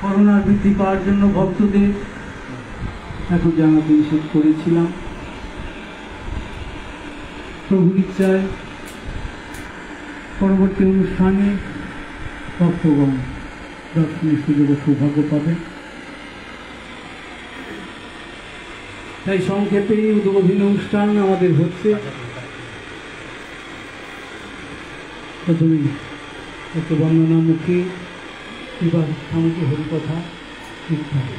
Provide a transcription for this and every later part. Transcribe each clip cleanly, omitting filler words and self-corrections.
করোনার বৃদ্ধি পাওয়ার জন্য ভক্তদের এখন জানাতে নিষেধ করেছিলাম। প্রভুর ইচ্ছায় পরবর্তী অনুষ্ঠানে ভক্তগণ দর্শনের সুযোগ ও সৌভাগ্য পাবে। তাই সংক্ষেপে উদ্বোধনী অনুষ্ঠান আমাদের হচ্ছে। প্রথমে একটু বন্দনামুখী এবার আমাকে হরিকথা লিখতে হবে।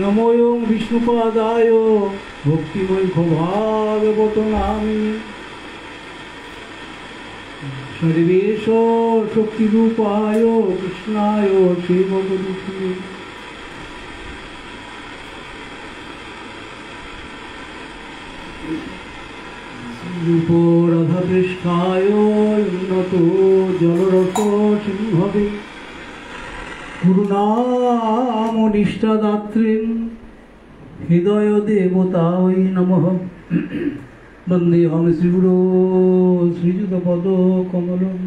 নমোয়ং বিষ্ণুপাদায় ভক্তিময় ভাগবত নামে সর্বেশ শক্তিরূপায় কৃষ্ণায় শ্রীভগবতী রূপ রাধাপৃষ্ঠায় উন্নত জলরস সিংহবে গুরুনাম নিষ্ঠাদাত্রী হৃদয় দেবতায় নমঃ। বন্দেহং শ্রীগুরো শ্রীযুতপদ কমলম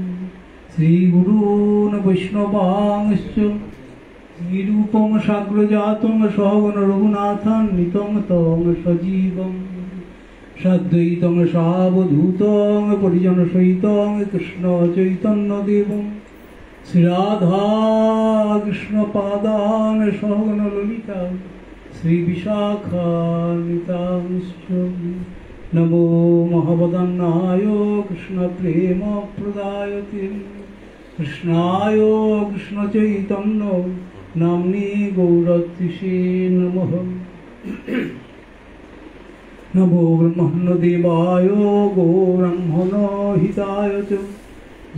শ্রীগুরূন বৈষ্ণবাংশ্চ শ্রীরূপং সাগ্রজাতং সহগণ রঘুনাথান্বিতং তং সজীবং সাদ্বৈতং সাবধূতং পরিজন সহিতং কৃষ্ণ চৈতন্য দেবং শ্রীরাধা কৃষ্ণ পাদান সহগণ ললিতা শ্রী বিশাখান্বিতাংশ্চ। নমো মহাবদান্নায় কৃষ্ণ প্রেম প্রদায়তে কৃষ্ণায় কৃষ্ণ চৈতন্য নাম্নি গৌরতিষে নমঃ। নমো ব্রহ্মণ্যদেবায় গৌব্রহ্মণ হিতায় চ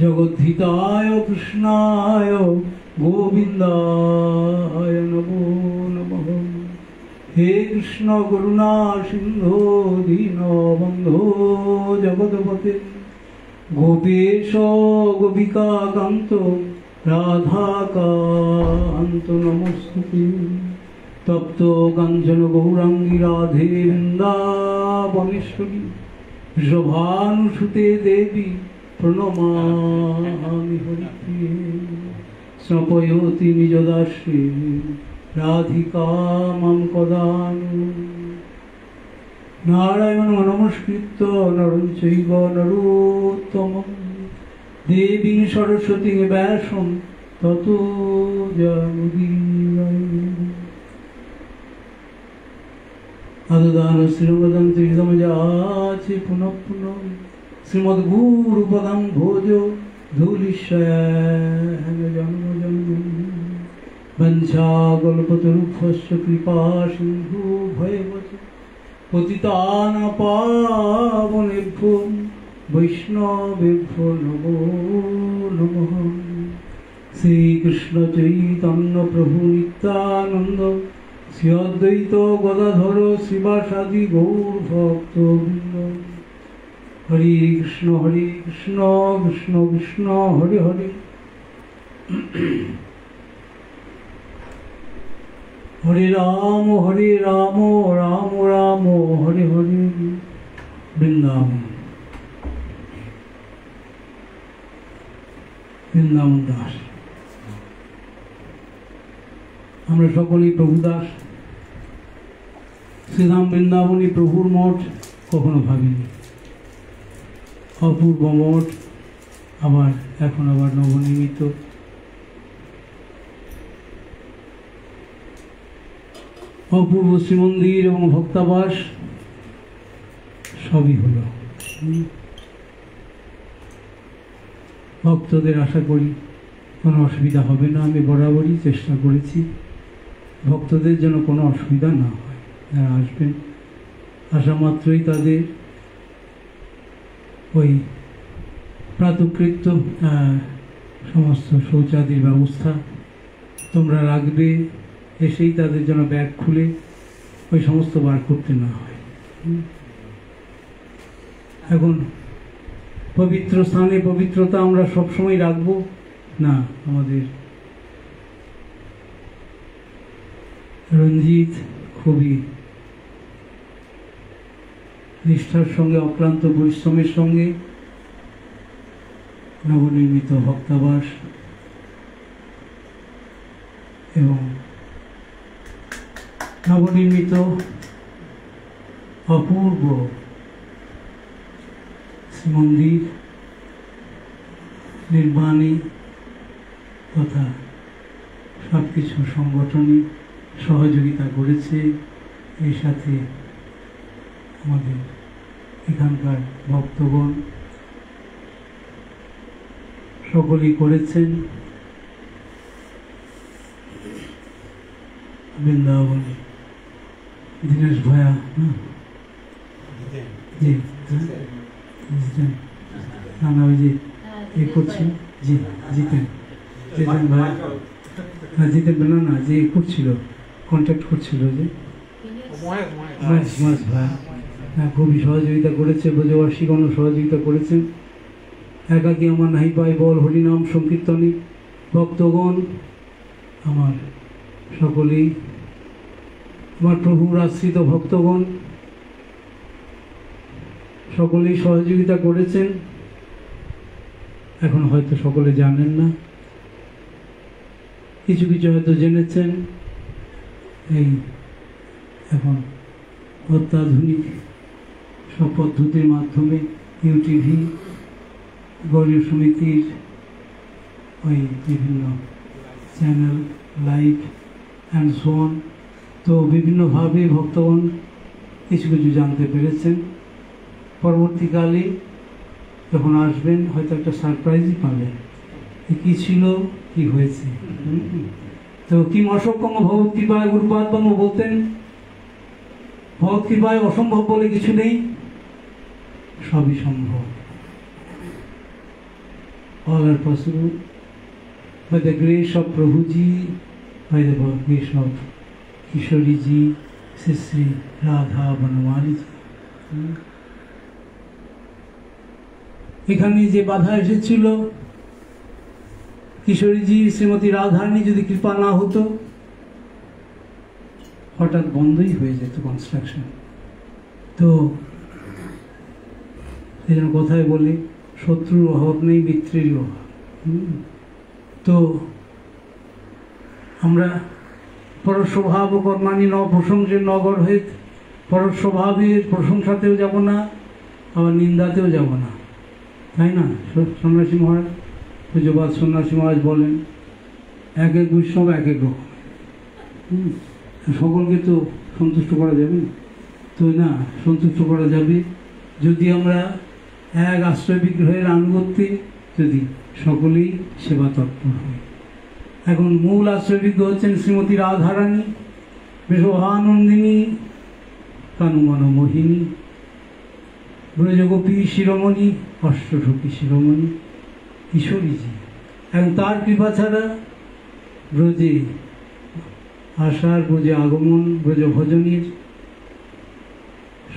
জগদ্ধিতায় কৃষ্ণায় গোবিন্দায় নমো নমঃ। হে কৃষ্ণ করুণা সিন্ধু দীনবন্ধো জগৎপতে গোপেশ গোপিকা কান্ত রাধাকান্ত নমস্তুতে। তপ্ত কাঞ্চন গৌরাঙ্গী রাধে বৃন্দাবনেশ্বরী ঋষভানুসুতে দেবী প্রণমামি হরিপ্রিয়ে। স্নপয়তি নিজ দাসী রাধিকা মাম কদানু। নারায়ণ নমস্কৃত্য নরং চৈব নরোত্তমং দেবী সরস্বতী ব্যাসং ততো জয়মুদীরয়ে। আদদান শ্রীমদন্তি হৃদমজাচি পুনঃ পুনঃ শ্রীমদ্গুরুপদং ভোজ ধূলিশয়ন জন্ম জন্ম। বঞ্ছাকল্পতরুভ্যশ্চ কৃপা সিন্ধু ভয়বচ পতিতানাং পাবনেভ্যো বৈষ্ণবেভ্যো নমো নমঃ। শ্রীকৃষ্ণ চৈতন্য প্রভু নিত্যানন্দ শ্রী অদ্বৈত গদাধর শ্রীবাসাদি গৌর ভক্তবৃন্দ। হরে কৃষ্ণ কৃষ্ণ কৃষ্ণ হরে হরে হরে রাম রাম রাম হরে হরে। বৃন্দাবন বৃন্দাবন দাস। আমরা সকলেই প্রভু দাস। শ্রীধাম বৃন্দাবনী প্রভুর মঠ কখনো ভাবিনি। অপূর্ব মঠ, আবার এখন আবার নবনির্মিত। অপূর্ব শ্রীমন্দির এবং ভক্তাবাস সবই হলো। ভক্তদের আশা করি কোনো অসুবিধা হবে না। আমি বরাবরই চেষ্টা করেছি ভক্তদের যেন কোনো অসুবিধা না হয়। যারা আসবেন আসা মাত্রই তাদের ওই প্রাতঃকৃত্য সমস্ত শৌচাদির ব্যবস্থা তোমরা রাখবে। এসেই তাদের যেন ব্যাগ খুলে ওই সমস্ত বার করতে না হয়। এখন পবিত্র স্থানে পবিত্রতা আমরা সবসময় রাখবো না। আমাদের রঞ্জিত খুবই নিষ্ঠার সঙ্গে অক্লান্ত পরিশ্রমের সঙ্গে নবনির্মিত ভক্তাবাস এবং নবনির্মিত অপূর্ব মন্দির নির্মাণে তথা সব কিছু সংগঠনই সহযোগিতা করেছে। এর সাথে আমাদের এখানকার ভক্তগণ সকলেই করেছেন। বৃন্দাবন দীনেশ ভয়া জি না না ওই যে এ করছেন জি জিতেন জিতেন ভাই না জিতেন না না যে করছিল কন্ট্যাক্ট করছিল যে মাস ভাই হ্যাঁ খুবই সহযোগিতা করেছে। ব্রজবাসীগণও সহযোগিতা করেছেন। একাকী আমার নাহি পাই বল হরিনাম সংকীর্তনী ভক্তগণ আমার সকলেই আমার প্রভুর আশ্রিত ভক্তগণ সকলেই সহযোগিতা করেছেন। এখন হয়তো সকলে জানেন না, কিছু কিছু হয়তো জেনেছেন। এই এখন অত্যাধুনিক সব পদ্ধতির মাধ্যমে ইউটিভি গৌরীয় সমিতির ওই বিভিন্ন channel live and so on, তো বিভিন্নভাবে ভক্তগণ কিছু কিছু জানতে পেরেছেন। পরবর্তীকালে যখন আসবেন হয়তো একটা সারপ্রাইজই পাবেন, কী ছিল কি হয়েছে। তো কিম অসক্ষম ভগবত কৃপায় গুরুপাদ বলতেন, ভগবত কৃপায় অসম্ভব বলে কিছু নেই, সবই সম্ভব। All are possible by the grace of Prabhuji, by the grace of Kishori ji, Sri Radha Banwali ji. এখানে যে বাধা এসেছিল, কিশোরীজি শ্রীমতী রাধারানী যদি কৃপা না হতো হঠাৎ বন্ধই হয়ে যেত কনস্ট্রাকশন। তো এই জন্য কথায় বলি শত্রুর অভাব নেই, মিত্রেরই অভাব। তো আমরা পরস্বভাব কর্মাণি ন প্রশংসে ন গর্হেত, পরস্বভাবের প্রশংসাতেও যাব না, আবার নিন্দাতেও যাব না, তাই না? সন্ন্যাসী মহারাজ, পূজ্যপাদ সন্ন্যাসী মহারাজ বলেন এক এক বৈষ্ণব এক এক রকম। সকলকে তো সন্তুষ্ট করা যাবে না, তো না সন্তুষ্ট করা যাবে যদি আমরা এক আশ্রয় বিগ্রহের আনুগত্যে যদি সকলেই সেবা তৎপর হই। এখন মূল আশ্রয় বিগ্রহ হচ্ছেন শ্রীমতী রাধারানী, বৃষভানন্দিনী, কানুমন মোহিনী, ব্রজগোপী শিরোমণি, অষ্টঢকী শিরোমণি কিশোরীজি। এবং তার কৃপা ছাড়া ব্রজে আসার, ব্রজে আগমন, ব্রজ ভজনের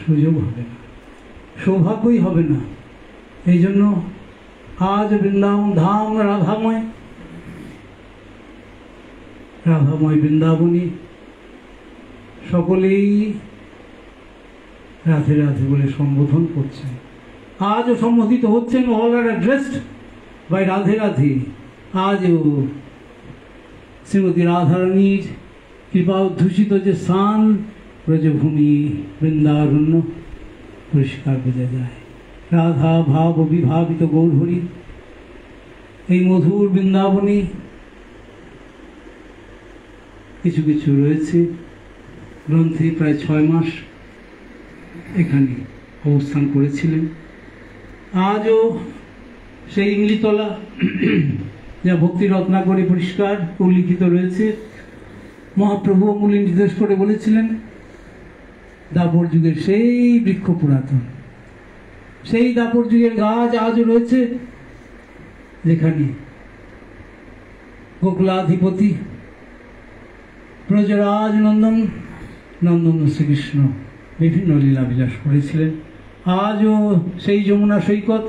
সুযোগ হবে না, সৌভাগ্যই হবে না। এই জন্য আজ বৃন্দাবন ধাম রাধাময়, রাধাময় বৃন্দাবনী সকলেই রাধে রাধে বলে সম্বোধন করছেন। আজও সম্বোধিত হচ্ছেন, all are addressed by Radhe Radhe. আজও শ্রীমতী রাধারানীর কৃপা অধ্যুষিত যে স্থান ব্রজভূমি বৃন্দারণ্য পরিষ্কার বোঝা যায়। রাধা ভাব বিভাবিত গৌরহরি এই মধুর বৃন্দাবনী কিছু কিছু রয়েছে গ্রন্থে প্রায় 6 মাস এখানে অবস্থান করেছিলেন। আজও সেই ইংলিতলা যা ভক্তি রত্নাকরে পরিষ্কার উল্লিখিত রয়েছে। মহাপ্রভু অমূল্য নির্দেশ করে বলেছিলেন দাপর যুগের সেই বৃক্ষ পুরাতন, সেই দাপর যুগের গাছ আজও রয়েছে, যেখানে গোকুলাধিপতি ব্রজরাজ নন্দন নন্দন শ্রীকৃষ্ণ বিভিন্ন লীলা বিলাস করেছিলেন। আজও সেই যমুনা সৈকত,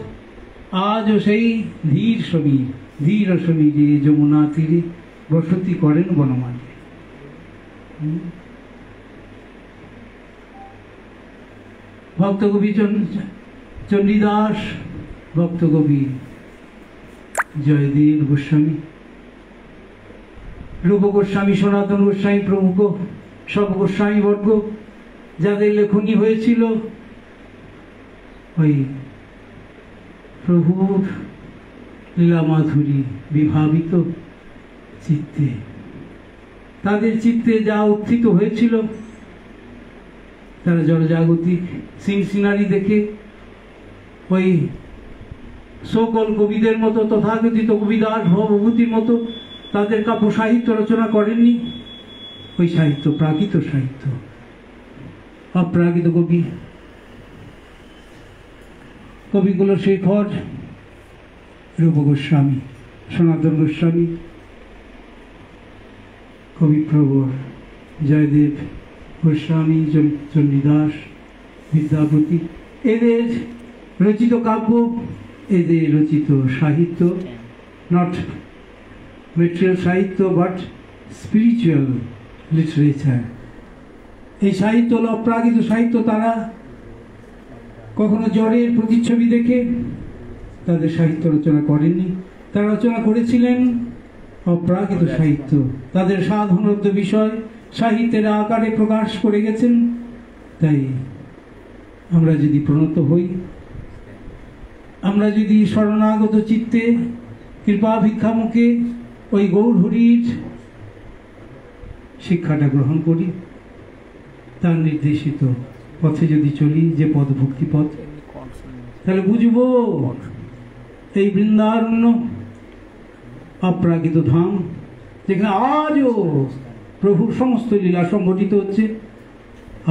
আজও সেই ধীর সমীর যে যমুনা তীরে বসতি করেন বনমালী। ভক্তকবি চণ্ডীদাস, ভক্তকবি জয়দেব গোস্বামী, রূপ গোস্বামী, সনাতন গোস্বামী প্রমুখ সব গোস্বামী বর্গ, যাদের লেখনী হয়েছিল ওই প্রভুর লীলা মাধুরী বিভাবিত চিত্তে, তাদের চিত্তে যা উত্থিত হয়েছিল, তারা জলজাগতিক সিনারি দেখে ওই সকল কবিদের মতো, তথাকথিত কবিদাস ভবভূতির মতো তাদের কাব্য সাহিত্য রচনা করেননি। ওই সাহিত্য প্রাকৃত সাহিত্য, অপ্রাকৃত কবিগুলো শেখর, রূপ গোস্বামী, সনাতন গোস্বামী, কবিপ্রবর জয়দেব গোস্বামী, চণ্ডীদাস, বিদ্যাপতি, এদের রচিত কাব্য, এদের রচিত সাহিত্য, নট মেটেরিয়াল সাহিত্য বাট স্পিরিচুয়াল লিটারেচার, এই সাহিত্য হল অপ্রাকৃত সাহিত্য। তারা কখনো জ্বরের প্রতিচ্ছবি দেখে তাদের সাহিত্য রচনা করেননি, তারা রচনা করেছিলেন অপ্রাকৃত সাহিত্য। তাদের সাধারণত বিষয় সাহিত্যের আকারে প্রকাশ করে গেছেন। তাই আমরা যদি প্রণত হই, আমরা যদি শরণাগত চিত্তে কৃপা ভিক্ষামুখে ওই গৌরহরির শিক্ষাটা গ্রহণ করি, তার নির্দেশিত পথে যদি চলি, যে পদ ভক্তি পথ, তাহলে বুঝব এই বৃন্দারণ্য অপ্রাকৃত ধাম, যেখানে আজও প্রভুর সমস্ত লীলা সংগঠিত হচ্ছে।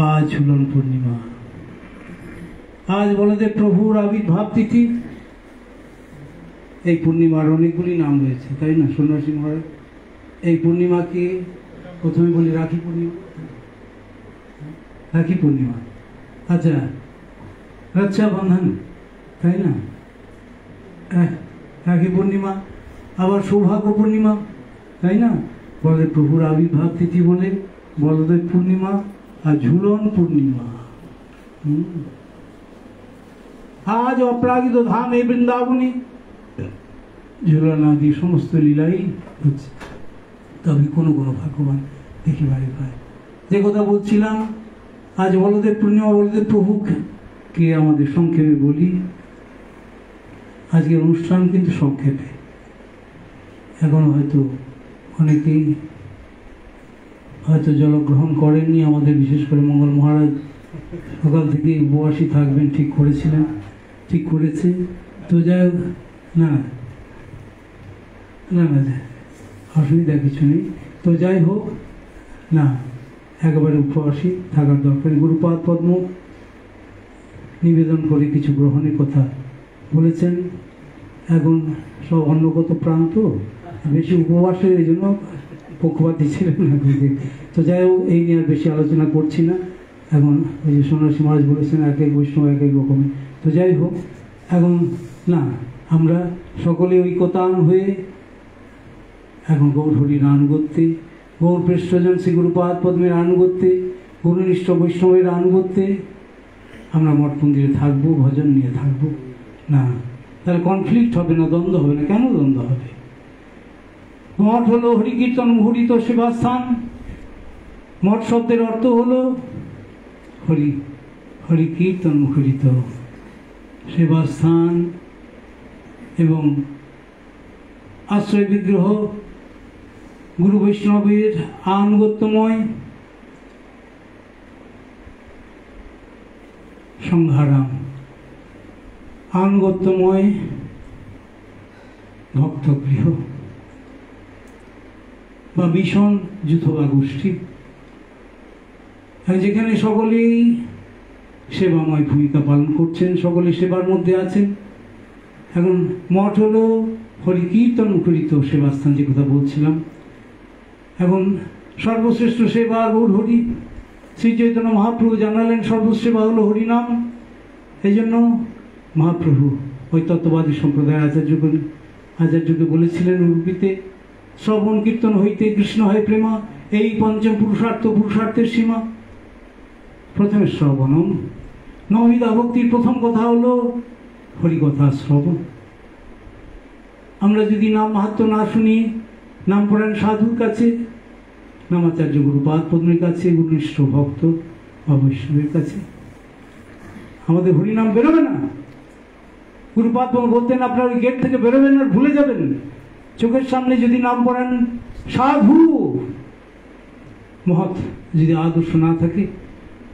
আজ ঝুলন পূর্ণিমা, আজ বলদেব প্রভুর আবির্ভাব তিথি। এই পূর্ণিমার অনেকগুলি নাম রয়েছে, তাই না সন্ন্যাসী মহারাজ? এই পূর্ণিমাকে প্রথমে বলি রাখি পূর্ণিমা, রাখি পূর্ণিমা, আচ্ছা রক্ষাবন্ধন, তাই না, রাখি পূর্ণিমা, আবার সৌভাগ্য পূর্ণিমা, তাই না, বলদেব প্রভুর আবির্ভাব তিথি বলে বলদেব পূর্ণিমা, আর ঝুলন পূর্ণিমা। আজ অপ্রাকৃত ধাম এই বৃন্দাবনে ঝুলন আদি সমস্ত লীলাই হচ্ছে। তবে কোনো কোনো ভাগ্যবান দেখিবারে পায়। যে কথা বলছিলাম, আজ বলদেব পূর্ণিমা, বলদেব প্রভুকে আমাদের সংক্ষেপে বলি। আজকের অনুষ্ঠান কিন্তু সংক্ষেপে, এখন হয়তো অনেকেই হয়তো জলগ্রহণ করেননি। আমাদের বিশেষ করে মঙ্গল মহারাজ সকাল থেকে উপবাসী থাকবেন ঠিক করেছিলেন, ঠিক করেছে। তো যাই হোক, না না না অসুবিধা কিছু নেই। তো যাই হোক না, একেবারে উপবাসী থাকার দরকার। গুরুপাদ পদ্ম নিবেদন করে কিছু গ্রহণের কথা বলেছেন। এখন সব অন্নগত প্রান্ত, বেশি উপবাসের, এই জন্য পক্ষপাতী ছিলেন না। তো যাই হোক, এই নিয়ে আর বেশি আলোচনা করছি না। এখন ওই যে সন্ন্যাসী মহারাজ বলেছেন এক এক বৈষ্ণব এক এক রকমের। তো যাই হোক, এখন না, আমরা সকলে ঐকতান হয়ে এখন গৌরহরির আনুগত্যে, গৌর পৃষ্ঠজন শ্রী গুরুপাদ পদ্মের আনুগত্যে, গুরুনিষ্ঠ বৈষ্ণবের আনুগত্যে আমরা মঠ মন্দিরে থাকবো, ভজন নিয়ে থাকবো না। তাহলে কনফ্লিক্ট হবে না, দ্বন্দ্ব হবে না। কেন দ্বন্দ্ব হবে? মঠ হলো হরিকীর্তন মুহুরিত সেবাস্থান। মঠ শব্দের অর্থ হলো হরিকীর্তন মুখরিত সেবাস্থান এবং আশ্রয় বিগ্রহ, গুরু বৈষ্ণবের আনুগত্যময় সংঘারাম, আনুগত্যময় ভক্তগৃহ বা মিশন যুথ বা গোষ্ঠী, যেখানে সকলেই সেবাময় ভূমিকা পালন করছেন, সকলে সেবার মধ্যে আছেন। এখন মঠ হলো হরিকীর্তন মুখরিত সেবাস্থান, যে কথা বলছিলাম। এখন সর্বশ্রেষ্ঠ সেবা গৌরহরি। শ্রী চৈতন্য মহাপ্রভু জানালেন সর্বসেবা হলো হরিনাম। এই জন্য মহাপ্রভু ওই তত্ত্ববাদী সম্প্রদায়ের আচার্যকে বলেছিলেন উর্বিতে, শ্রবণ কীর্তন হইতে কৃষ্ণ হয় প্রেমা, এই পঞ্চম পুরুষার্থের সীমা। প্রথমে শ্রবণম, নববিধা ভক্তির প্রথম কথা হলো হরিকথা শ্রবণ। আমরা যদি নাম মাহাত্ম্য না শুনি, নাম পড়েন সাধুর কাছে, নামাচার্য গুরুপাদ পদ্মের কাছে, গুরুনিষ্ঠ ভক্ত বা বৈষ্ণবের কাছে, আমাদের হরিনাম বেরোবে না। গুরুপাদ বলতেন আপনার ওই গেট থেকে বেরোবেন আর ভুলে যাবেন। চোখের সামনে যদি নাম পড়েন সাধু, মহৎ যদি আদর্শ না থাকে,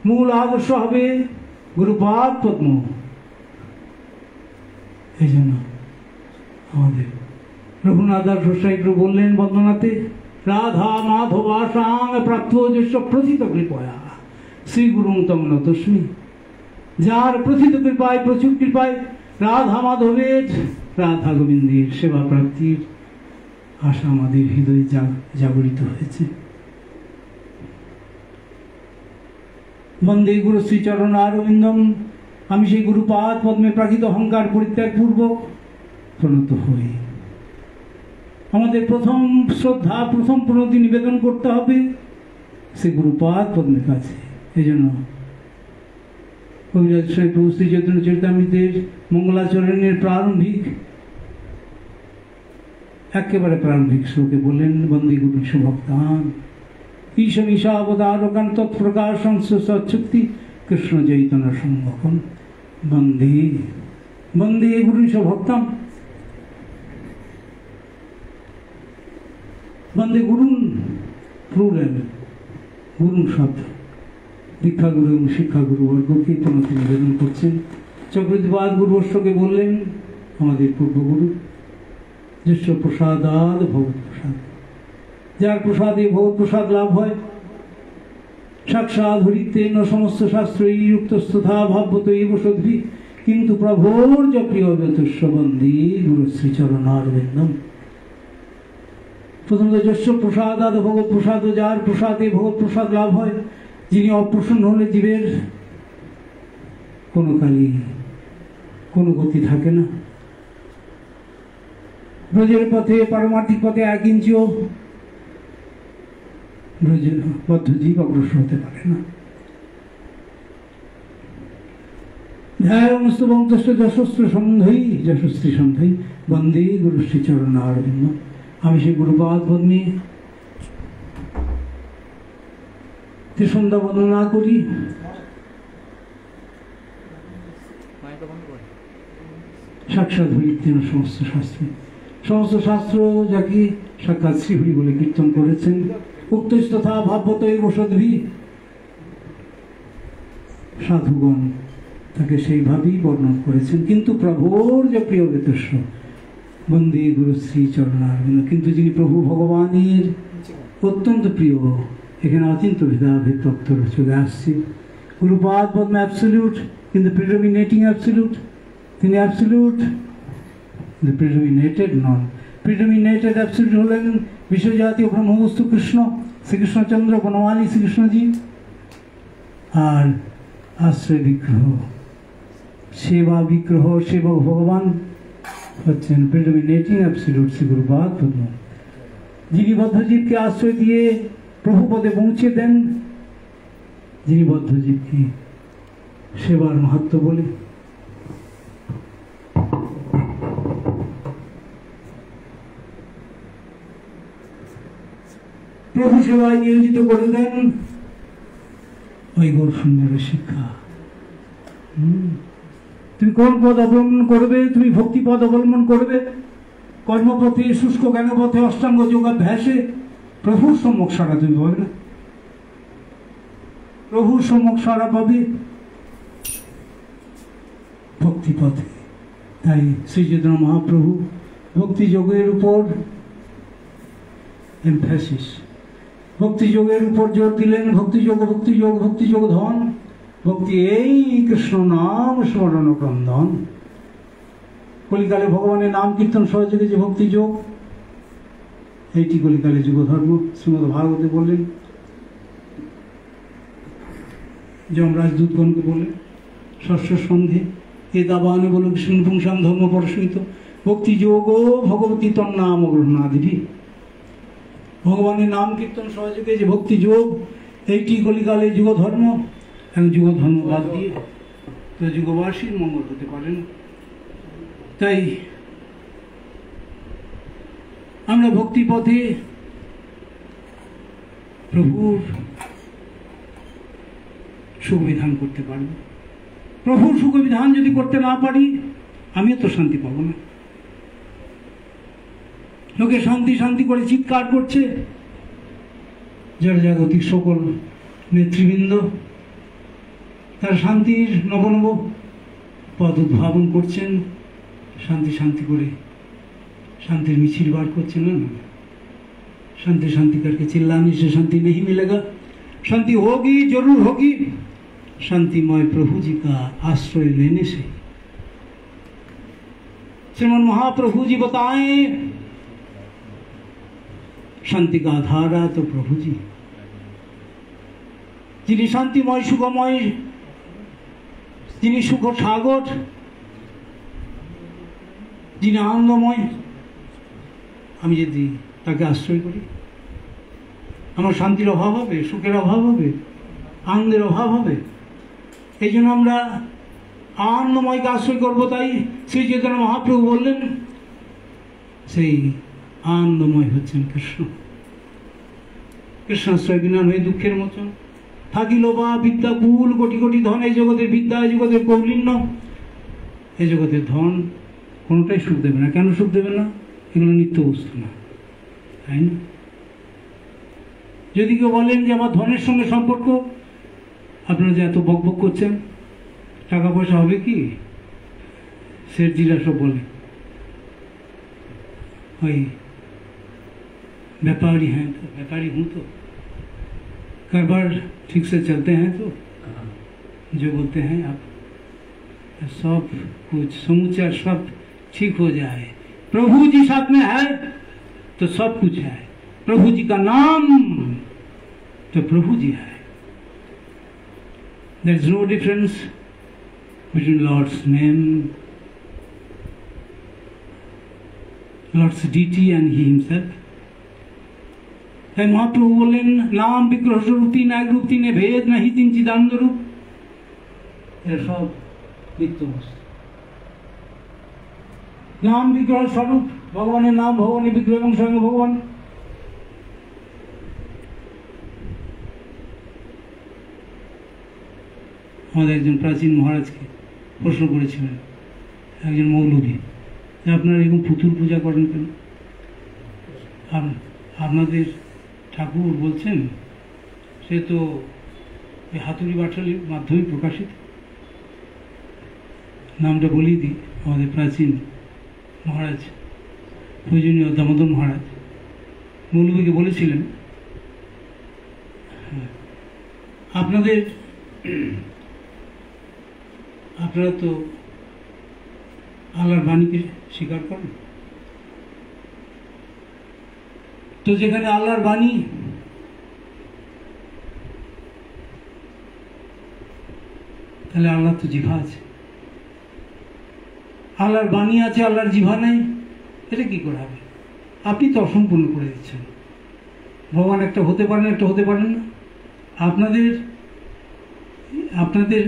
মূল আদর্শ হবে গুরুপাদ পদ্ম। এই জন্য আমাদের রঘুনাথ দাস গোস্বামী প্রভু বললেন বন্দনাতে, রাধা মাধব আসাং প্রাপ্ত যশ প্রথিত কৃপয়া শ্রী গুরুং তং নতস্মি। যার প্রথিত কৃপায়, প্রচুর কৃপায় রাধা মাধবের, রাধা গোবিন্দের সেবা প্রাপ্তির আশা আমাদের হৃদয়ে জাগরিত হয়েছে। বন্দে গুরু শ্রীচরণ আরবিন্দম। আমি সেই গুরুপাদ পদ্মে প্রাকৃত অহংকার পরিত্যাগ পূর্বক প্রণত হই। আমাদের প্রথম শ্রদ্ধা, প্রথম প্রণতি নিবেদন করতে হবে সে গুরুপাদ পদ্মের কাছে। এই জন্য কবিরাজ সাহেব প্রভু শ্রী চৈতন্য চরিতামৃতের মঙ্গলাচরণের প্রারম্ভিক, একেবারে প্রারম্ভিক শ্লোকে বললেন, বন্দে গুরু সুভক্তান ঈশম ঈশাবতারকান তৎপ্রকাশং সচ্ছক্তি কৃষ্ণ চৈতন্য সম্ভকম বন্দে বন্দে গুরু সুভক্তাম। বন্দে গুরুন প্লুরাল, গুরুন শব্দ দীক্ষাগুরু এবং শিক্ষাগুরু বর্গকে প্রণতি নিবেদন করছেন। চক্রবর্তীপাদ গুরুবর্ষকে বললেন আমাদের পূর্বগুরু, জ্যেষ্ঠ প্রসাদাদ ভগবত প্রসাদ, যার প্রসাদে ভগবত প্রসাদ লাভ হয়। সাক্ষাৎ হরিতেন সমস্ত শাস্ত্রই উক্তস্তথা ভাবত এব সদ্ভি, কিন্তু প্রভোর য প্রিয় ব্যতুষ্য বন্দে গুরু শ্রীচরণারবিন্দম। প্রথমত জ্যেষ্ঠ প্রসাদাদ ভগবত প্রসাদ, যার প্রসাদে ভগবত প্রসাদ লাভ হয়, যিনি অপ্রসন্ন হলে জীবের কোনো কালই কোনো গতি থাকে না। ব্রজের পথে, পারমার্থিক পথে এক ইঞ্চিও ব্রজের বদ্ধ জীব অগ্রসর হতে পারে না। ধ্যায়মস্তু বংতস্য যশস্ত্র সন্ধৈ যশস্ত্রী সন্ধৈ বন্দে গুরু শ্রীচরণারবিন্দ। আমি সেই গুরুপাদ পদ্মে সন্ধ্যা বর্ণনা করি। সাক্ষাৎ হরিতেন সমস্ত শাস্ত্র, সমস্ত শাস্ত্র যাকে সাক্ষাৎ শ্রীহরি বলে কীর্তন করেছেন। উক্ত তথা ভাবত এব সদ্ভি, সাধুগণ তাকে সেইভাবেই বর্ণন করেছেন। কিন্তু প্রভুর যে প্রিয় বেতস্য বন্দে গুরু শ্রীচরণারবিন্দ, কিন্তু যিনি প্রভু ভগবানের অত্যন্ত প্রিয়, এখানে অচিন্ত ভেদাভেদ তত্ত্ব চলে আসছে। গুরুপাদ পদ্ম অ্যাবসলিউট কিন্তু প্রিডমিনেটিং অ্যাবসলিউট, তিনি অ্যাবসলিউট কিন্তু প্রিডমিনেটেড নন। প্রিডমিনেটেড অ্যাবসলিউট হলেন বিশ্বজাতীয় ব্রহ্মবস্তু কৃষ্ণ, শ্রীকৃষ্ণচন্দ্র বনমালী শ্রীকৃষ্ণজি। আর আশ্রয় বিগ্রহ, সেবা বিগ্রহ, সেবা ভগবান হচ্ছেন প্রিডমিনেটিং অ্যাবসলিউট শ্রী গুরুপাদ পদ্ম, যিনি বদ্ধজীবকে আশ্রয় দিয়ে প্রভু পদে পৌঁছে দেন, যিনি বদ্ধজীবকে সেবার মাহাত্ম্য বলে প্রভু সেবায় নিয়োজিত করে দেন। ওই গৌর সুন্দরের শিক্ষা, তুমি কোন পদ অবলম্বন করবে? তুমি ভক্তি পদ অবলম্বন করবে, কর্মপথে, শুষ্ক জ্ঞানপথে, অষ্টাঙ্গ যোগাভ্যাসে প্রভুর সম্মুখ সারা তুমি পাবে না। প্রভুর সম্মুখ সারা পাবে ভক্তি পথে। তাই শ্রী চৈতন্য মহাপ্রভু ভক্তি যোগের উপর এমফ্যাসিস, ভক্তি যোগের উপর জোর দিলেন। ভক্তিযোগ, ভক্তিযোগ, ভক্তিযোগ ধন, ভক্তি এই কৃষ্ণ নাম স্মরণ ক্রন্দন। কলিকালে ভগবানের নাম কীর্তন সহযোগে যে ভক্তিযোগ, এইটি কলিকালে যুগ ধর্ম। শ্রীমদ ভাগবতে বললেন, যমরাজ দূতগণকে বললেন ষষ্ঠ সন্ধে, এ দাবানে বলুন পুংসাম ধর্ম পরশিত ভক্তিযোগ ভগবতী তন্নাম গ্রহণাদিবি। ভগবানের নাম কীর্তন সহযোগে যে ভক্তিযোগ, এইটি কলিকালে যুগ ধর্ম। এবং যুগ ধর্ম বাদ দিয়ে তো যুগবাসীর মঙ্গল হতে পারে না। তাই আমরা ভক্তি পথে প্রভুর সুবিধান করতে পারব। প্রভুর সুবিধান যদি করতে না পারি, আমিও তো শান্তি পাবো না। লোকে শান্তি শান্তি করে চিৎকার করছে, জড়জাগতিক সকল নেতৃবৃন্দ তার শান্তির নব নব পদ উদ্ভাবন করছেন, শান্তি শান্তি করে शांतिर मिছিল বার করছে না। शांति शांति करके चिल्लाने से शांति नहीं मिलेगा। शांति होगी, जरूर होगी, शांतिमय प्रभु जी का आश्रय लेने से। श्रीमन महाप्रभु जी बताएं, शांति का आधार तो प्रभु जी, जिन्हें शांतिमय सुखमय, जिन्हें सुख सागर, जिन्हें आनंदमय, আমি যদি তাকে আশ্রয় করি, আমার শান্তির অভাব হবে, সুখের অভাব হবে, আনন্দের অভাব হবে। এই জন্য আমরা আনন্দময়কে আশ্রয় করবো। তাই শ্রী চৈতন্য মহাপ্রভু বললেন, সেই আনন্দময় হচ্ছেন কৃষ্ণ। কৃষ্ণাশ্রয় বিনা নয় দুঃখের মোচন। থাকিল বা বিদ্যা কুল কোটি কোটি ধন, এই জগতের বিদ্যা, এই জগতের কৌলিন্য, এই জগতের ধন কোনোটাই সুখ দেবে না। কেন সুখ দেবে না? এগুলো নিত্য বস্তু না, তাই না? যদি কেউ বলেন যে আমার ধনের সঙ্গে সম্পর্ক, আপনারা যে এত বক বক করছেন, টাকা পয়সা হবে কি? শেঠজিরা সব বলে ওই व्यापारी हैं तो व्यापारी हूँ तो कारोबार ठीक से चलते हैं तो जो बोलते हैं आप सब कुछ समूचा सब ठीक हो जाए। प्रभु जी साथ में है तो सब कुछ है। प्रभु जी का नाम तो प्रभु जी है। There is no difference between Lord's name, Lord's deity and He Himself. তাই মহাপ্রভু বললেন, নাম বিগ্রহ রূপী না এক রূপ তিনে ভেদ নাহি তিন চিদানন্দ রূপ। এরা সব নিত্য বস্তু। নাম বিগ্রহ স্বরূপ, ভগবানের নাম, ভগবানের বিগ্রহ এবং স্বয়ং ভগবান। আমাদের একজন প্রাচীন মহারাজকে প্রশ্ন করেছিলেন একজন মৌলভী, আপনারা এরকম পুতুল পূজা করেন কেন? আপনাদের ঠাকুর বলছেন সে তো হাতুড়ি বাটালির মাধ্যমে প্রকাশিত। নামটা বলিয়ে দিই, আমাদের প্রাচীন মহারাজ পূজনীয় দামোদর মহারাজ মৌলভীকে বলেছিলেন, আপনারা তো আল্লাহর বাণীকে স্বীকার করেন, তো যেখানে আল্লাহর বাণী, তাহলে আল্লাহ তো জিভা আছে। আল্লাহর বাণী আছে, আল্লাহর জিভা নেই, এটা কি করে হবে? আপনি তো অসম্পূর্ণ করে দিচ্ছেন। ভগবান একটা হতে পারেন, একটা হতে পারেন না। আপনাদের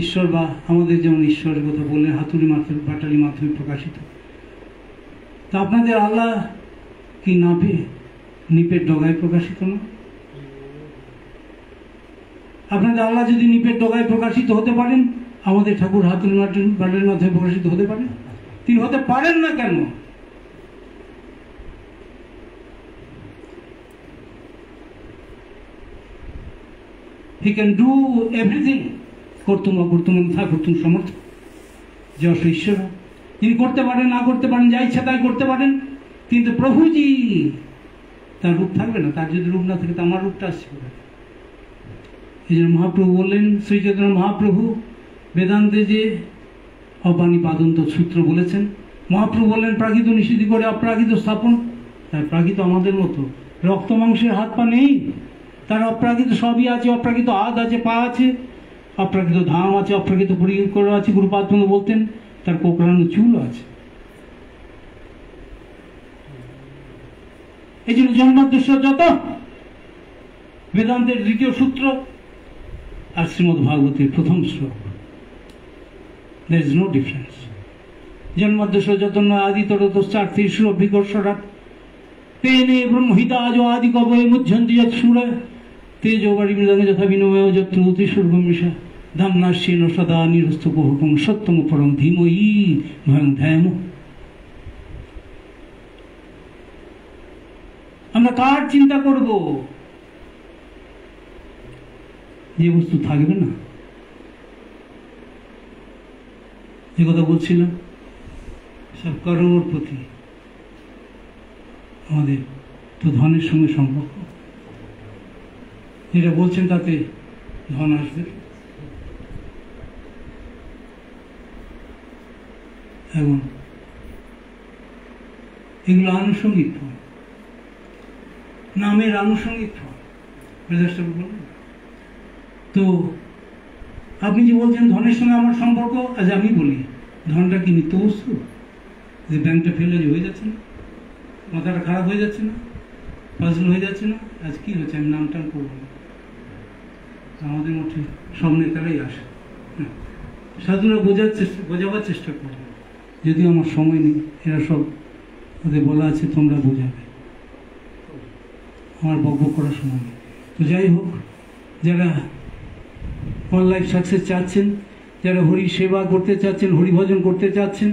ঈশ্বর বা আমাদের যেমন ঈশ্বরের কথা বললেন হাতুড়ি বাটালির মাধ্যমে প্রকাশিত, তা আপনাদের আল্লাহ কি নিপের ডগায় প্রকাশিত না? আপনাদের আল্লাহ যদি নিপের ডগায় প্রকাশিত হতে পারেন, আমাদের ঠাকুর হাতুড়ি বাটালির মাধ্যমে প্রকাশিত হতে পারেন? তিনি হতে পারেন না কেন? He can do everything. করতুম অকর্তুম অন্যথা করতুম সমর্থ, যশ ঈশ্বর। তিনি করতে পারেন, না করতে পারেন, যা ইচ্ছা তাই করতে পারেন। কিন্তু প্রভুজি তার রূপ থাকবে না। তার যদি রূপ না থাকে, তো আমার রূপটা আসছে কোথায়? এই জন্য মহাপ্রভু বললেন, শ্রী চৈতন্য মহাপ্রভু বেদান্তে যে অবাণী পাদন্ত সূত্র বলেছেন, মহাপ্রভু বললেন প্রাকৃত নিষিদ্ধ করে অপ্রাকৃত স্থাপন। তার প্রাকৃত আমাদের মতো রক্ত মাংসের হাত পা নেই, তার অপ্রাকৃত সবই আছে। অপ্রাকৃত হাত আছে, পা আছে, অপ্রাকৃত ধাম আছে, অপ্রাকৃত পরিকর আছে। গুরুপাদ বলতেন তার কোকড়ানো চুল আছে। এই জন্য জন্মাদ্দেশ্য যত বেদান্তের দ্বিতীয় সূত্র আর শ্রীমদ্ ভাগবতের প্রথম শ্লোক, There is no difference. जन्मदशो जतन आदि तरोतश्चार्थेषु अभिकर्षणात् तेने ब्रह्महिताजो आदि कवये मुह्यन्ति यत्सूरय तेजो वारिमृदंग यथा विनिमयो यत्र उत्तिष्ठुर्गमिषा धाम्नास्येन सदा निरस्तकुहकं सत्यं परं धीमहि भयं ध्यायामः। আমরা কার চিন্তা করব? যে বস্তু থাকবে না। যে কথা বলছিলাম সব কর্মের প্রতি আমাদের তো ধনের সঙ্গে সম্পর্ক, যেটা বলছেন তাতে ধন আসবে। এবং এগুলো আনুষঙ্গিক ফল, নামের আনুষঙ্গিক ফল। তো আপনি যে বলছেন ধনের সঙ্গে আমার সম্পর্ক, আজ আমি বলি ধনটা কি নিত্য বস্তু? যে ব্যাংকটা ফেলে হয়ে যাচ্ছে না, মাথাটা খারাপ হয়ে যাচ্ছে না, পাজল হয়ে যাচ্ছে না, আজ কি হচ্ছে আমি নাম টাম করবো না, আমাদের মধ্যে সব নেতারাই আসে, সাধুরা বোঝাবার চেষ্টা করবে, যদিও আমার সময় নেই, এরা সব ওদের বলা আছে তোমরা বোঝাবে, আমার বকব করার সময় নেই। তো যাই হোক, যারা অল লাইফ সাকসেস চাচ্ছেন, যারা হরি সেবা করতে চাচ্ছেন, হরি ভজন করতে চাচ্ছেন,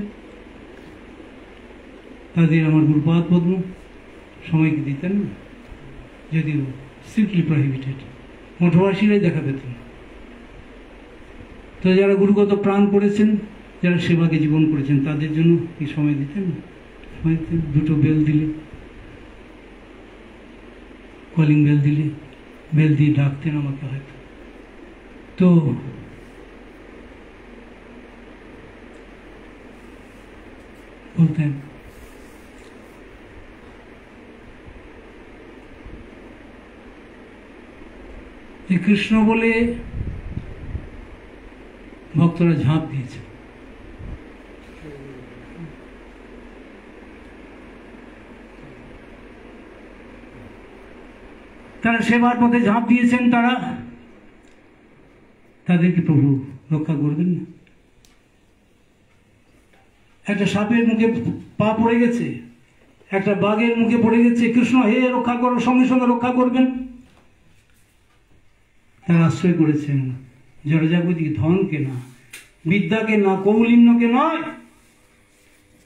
তাদের আমার গুরুপাদ পদ্ম সময়কে দিতেন না, যদিও স্ট্রিক্টলি প্রহিবিটেড, মঠবাসীরাই দেখা পেতেন। তো যারা গুরুগত প্রাণ করেছেন, যারা সেবাকে জীবন করেছেন, তাদের জন্য কি সময় দিতেন না? সময় দিতেন। দুটো বেল দিলে, কলিং বেল দিলে, বেল দিয়ে ডাকতেন আমাকে হয়তো। তো বলতেন যে কৃষ্ণ বলে ভক্তরা ঝাঁপ দিয়েছে। তারা সেবার পথে ঝাঁপ দিয়েছেন, তাদেরকে প্রভু রক্ষা করবেন না? একটা সাপের মুখে পা পড়ে গেছে, একটা বাঘের মুখে পড়ে গেছে, কৃষ্ণ হে রক্ষা করো, সঙ্গে সঙ্গে রক্ষা করবেন। তারা আশ্রয় করেছেন জড়জাগতিক ধনকে না, বিদ্যাকে না, কৌলিন্যকে নয়,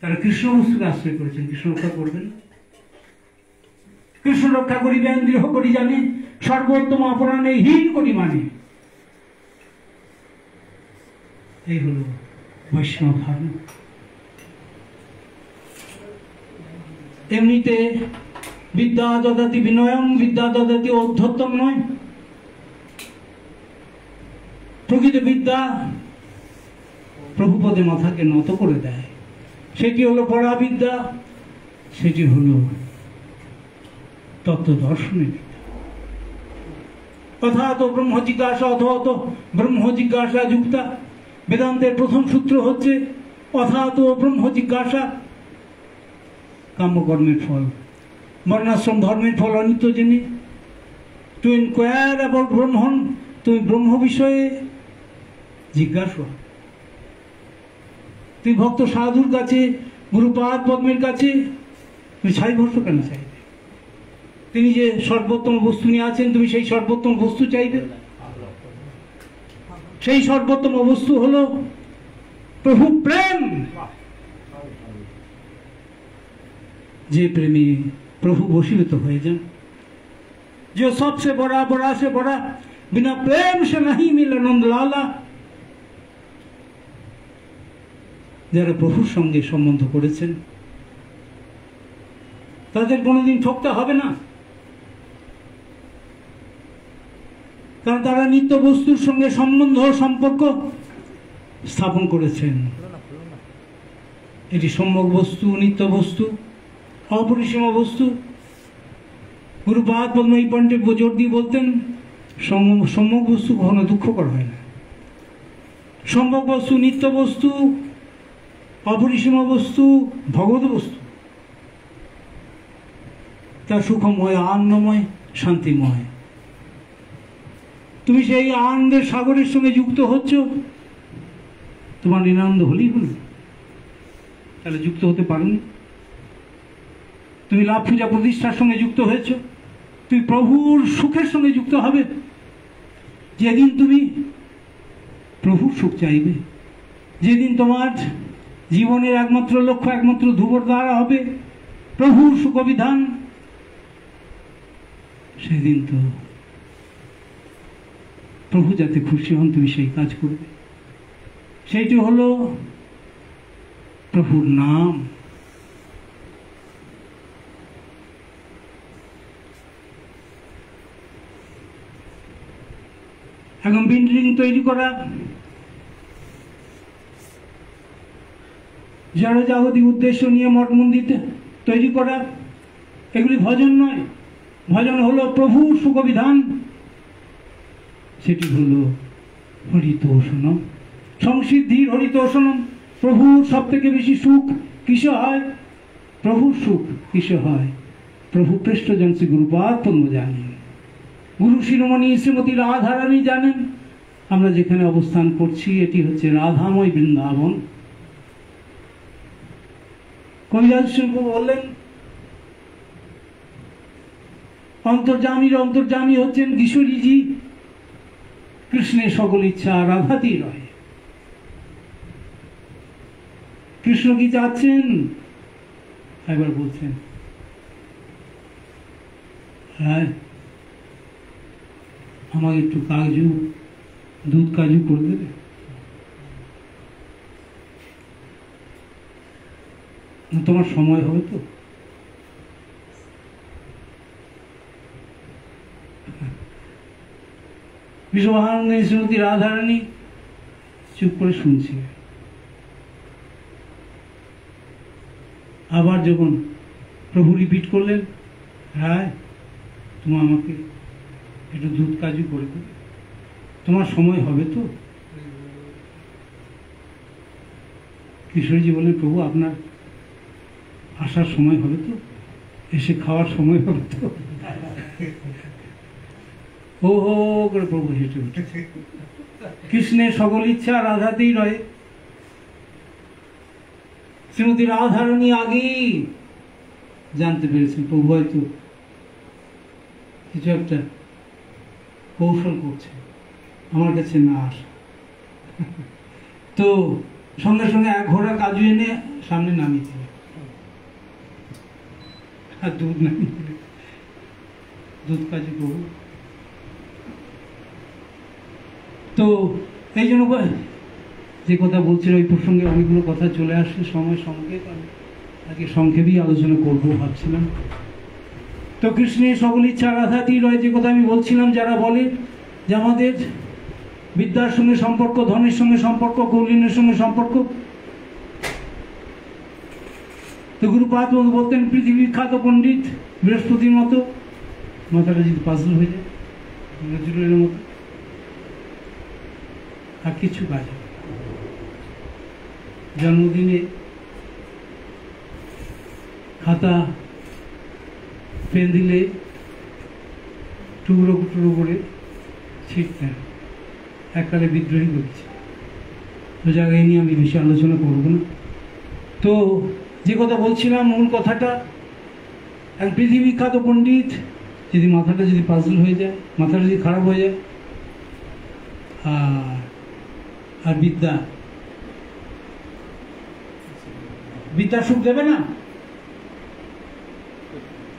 তারা কৃষ্ণ বস্তুকে আশ্রয় করেছেন। কৃষ্ণ রক্ষা করবেন। কৃষ্ণ রক্ষা করিবেন দৃঢ় করি জানে, সর্বোত্তম অপরাণে হীন করি মানে। এই হল বৈষ্ণব ধর্ম। এমনিতে বিদ্যা দদাতি বিনয়ম, বিদ্যা দদাতি ঔদ্ধত্যম নয়। প্রকৃত বিদ্যা প্রভুপদে মাথাকে নত করে দেয়, সেটি হলো পড়া বিদ্যা, সেটি হলো তত্ত্ব দর্শনের বিদ্যা। অথাৎ ব্রহ্ম জিজ্ঞাসা, অথত ব্রহ্ম জিজ্ঞাসা যুক্তা। বেদান্তের প্রথম সূত্র হচ্ছে অথাৎ ব্রহ্ম জিজ্ঞাসা। কাম্যকর্মের ফল, বর্ণাশ্রম ধর্মের ফল অনিত্য জেনে টু ইনকোয়ার অ্যাবাউট ব্রহ্মণ, তুমি ব্রহ্ম বিষয়ে জিজ্ঞাসা। তুমি ভক্ত সাধুর কাছে, গুরুপাদ পদ্মের কাছে তুমি ছাই ভস্য কেন চাইবে? তিনি যে সর্বোত্তম বস্তু নিয়ে আছেন, তুমি সেই সর্বোত্তম বস্তু চাইবে। সেই সর্বোত্তম বস্তু হলো প্রভু প্রেম। যে প্রেমে প্রভু বশীভূত হয়ে যান, যে সবসে বড়া বড়া সে বড়া, বিনা প্রেম সে নাহি মিলে নন্দ লালা। যারা প্রভুর সঙ্গে সম্বন্ধ করেছেন, তাদের কোনোদিন ঠকতে হবে না, কারণ তারা নিত্য বস্তুর সঙ্গে সম্বন্ধ সম্পর্ক স্থাপন করেছেন। এটি সম্যক বস্তু, নিত্য বস্তু, অপরিসীম বস্তু। গুরুপাদ পদ্ম এই পয়েন্টে জোর দিয়ে বলতেন, সম্যক বস্তু কখনো দুঃখকর হয় না। সম্যক বস্তু, নিত্য বস্তু, অপরিসীম বস্তু, ভগবত বস্তু, তা সুখময়, আনন্দময়, শান্তিময়। তুমি সেই আনন্দের সাগরের সঙ্গে যুক্ত হচ্ছ, তোমার নিরানন্দ হলেই হলো, তাহলে যুক্ত হতে পারোনি। তুমি লাভ পূজা প্রতিষ্ঠার সঙ্গে যুক্ত হয়েছ, তুমি প্রভুর সুখের সঙ্গে যুক্ত হবে। যেদিন তুমি প্রভুর সুখ চাইবে, যেদিন তোমার জীবনের একমাত্র লক্ষ্য, একমাত্র ধ্রুবর দ্বারা হবে প্রভুর সুখবিধান, সেদিন তো প্রভু যাতে খুশি হন তুমি সেই কাজ করবে। সেইটি হলো প্রভুর নাম। এখন বিল্ডিং তৈরি করা, জড়জাগতিক উদ্দেশ্য নিয়ে মঠ মন্দির তৈরি করা, এগুলি ভজন নয়। ভজন হলো প্রভুর সুখবিধান, সেটি হলো হরিতোষণম, সংসিদ্ধির হরিতোষণম। প্রভুর সব থেকে বেশি সুখ কিসে হয়? প্রভুর সুখ কিসে হয়? প্রভু পৃষ্ঠজন শ্রী গুরুপাদ পদ্ম জানেন, গুরু শিরোমণি শ্রীমতী রাধারানী জানেন। আমরা যেখানে অবস্থান করছি এটি হচ্ছে রাধাময় বৃন্দাবন। কবিরাজ শিল্প বললেন, অন্তর্যামীর অন্তর্যামী হচ্ছেন কিশোরীজি, কৃষ্ণের সকল ইচ্ছা রাধাতেই রয়। কৃষ্ণ কি চাচ্ছেন? একবার বলছেন, হ্যাঁ আমাকে একটু কাজু, দুধ কাজু করে দেবে। তোমার সময় হবে তো? বিশ্বভানন্দী শ্রীমতী রাধারানী চুপ করে শুনছে। আবার যখন প্রভু রিপিট করলেন, হ্যাঁ তুমি আমাকে একটু দুধ কাজু করে দেবে, তোমার সময় হবে তো? কিশোরীজি বলেন, প্রভু আপনার আসার সময় হবে তো? এসে খাওয়ার সময় হবে তো? ও হো করে প্রভু হেঁটে উঠেছে। কৃষ্ণের সকল ইচ্ছা রাধাতেই রয়ে। শ্রীমতী রাধারানী আগেই জানতে পেরেছেন প্রভু হয়তো কিছু একটা কৌশল করছে আমার কাছে না আসা। তো সঙ্গে সঙ্গে এক ঘোড়া কাজু এনে সামনে নামিয়ে দিল, আর দুধ নামিয়ে দিল, দুধ কাজু প্রভু। তো এই জন্য যে কথা বলছিল ওই প্রসঙ্গে অনেকগুলো কথা চলে আসছে, সময় সংক্ষেপ, আমি আজকে সংক্ষেপেই আলোচনা করবো ভাবছিলাম। তো কৃষ্ণের সকল ইচ্ছা রাধাতেই রয়, যে কথা আমি বলছিলাম। যারা বলে যে আমাদের বিদ্যার সঙ্গে সম্পর্ক, ধনের সঙ্গে সম্পর্ক, কৌলীনের সঙ্গে সম্পর্ক, তো গুরুপাদ বলতেন পৃথিবী বিখ্যাত পণ্ডিত বৃহস্পতির মতো মাথাটা যদি পাজল হয়ে যায়, নজরুলের মতো, আর কিছু কাজ হবে। জন্মদিনে খাতা পেন দিলে টুকরো টুকরো করে ছিটতেন, এককালে বিদ্রোহী করেছে। তো জায়গায় নিয়ে আমি বেশি আলোচনা করব না। তো যে কথা বলছিলাম, মূল কথাটা, এক পৃথিবী বিখ্যাত পণ্ডিত যদি মাথাটা যদি পাজল হয়ে যায়, মাথাটা যদি খারাপ হয়ে যায়, আর বিদ্যা সুখ দেবে না,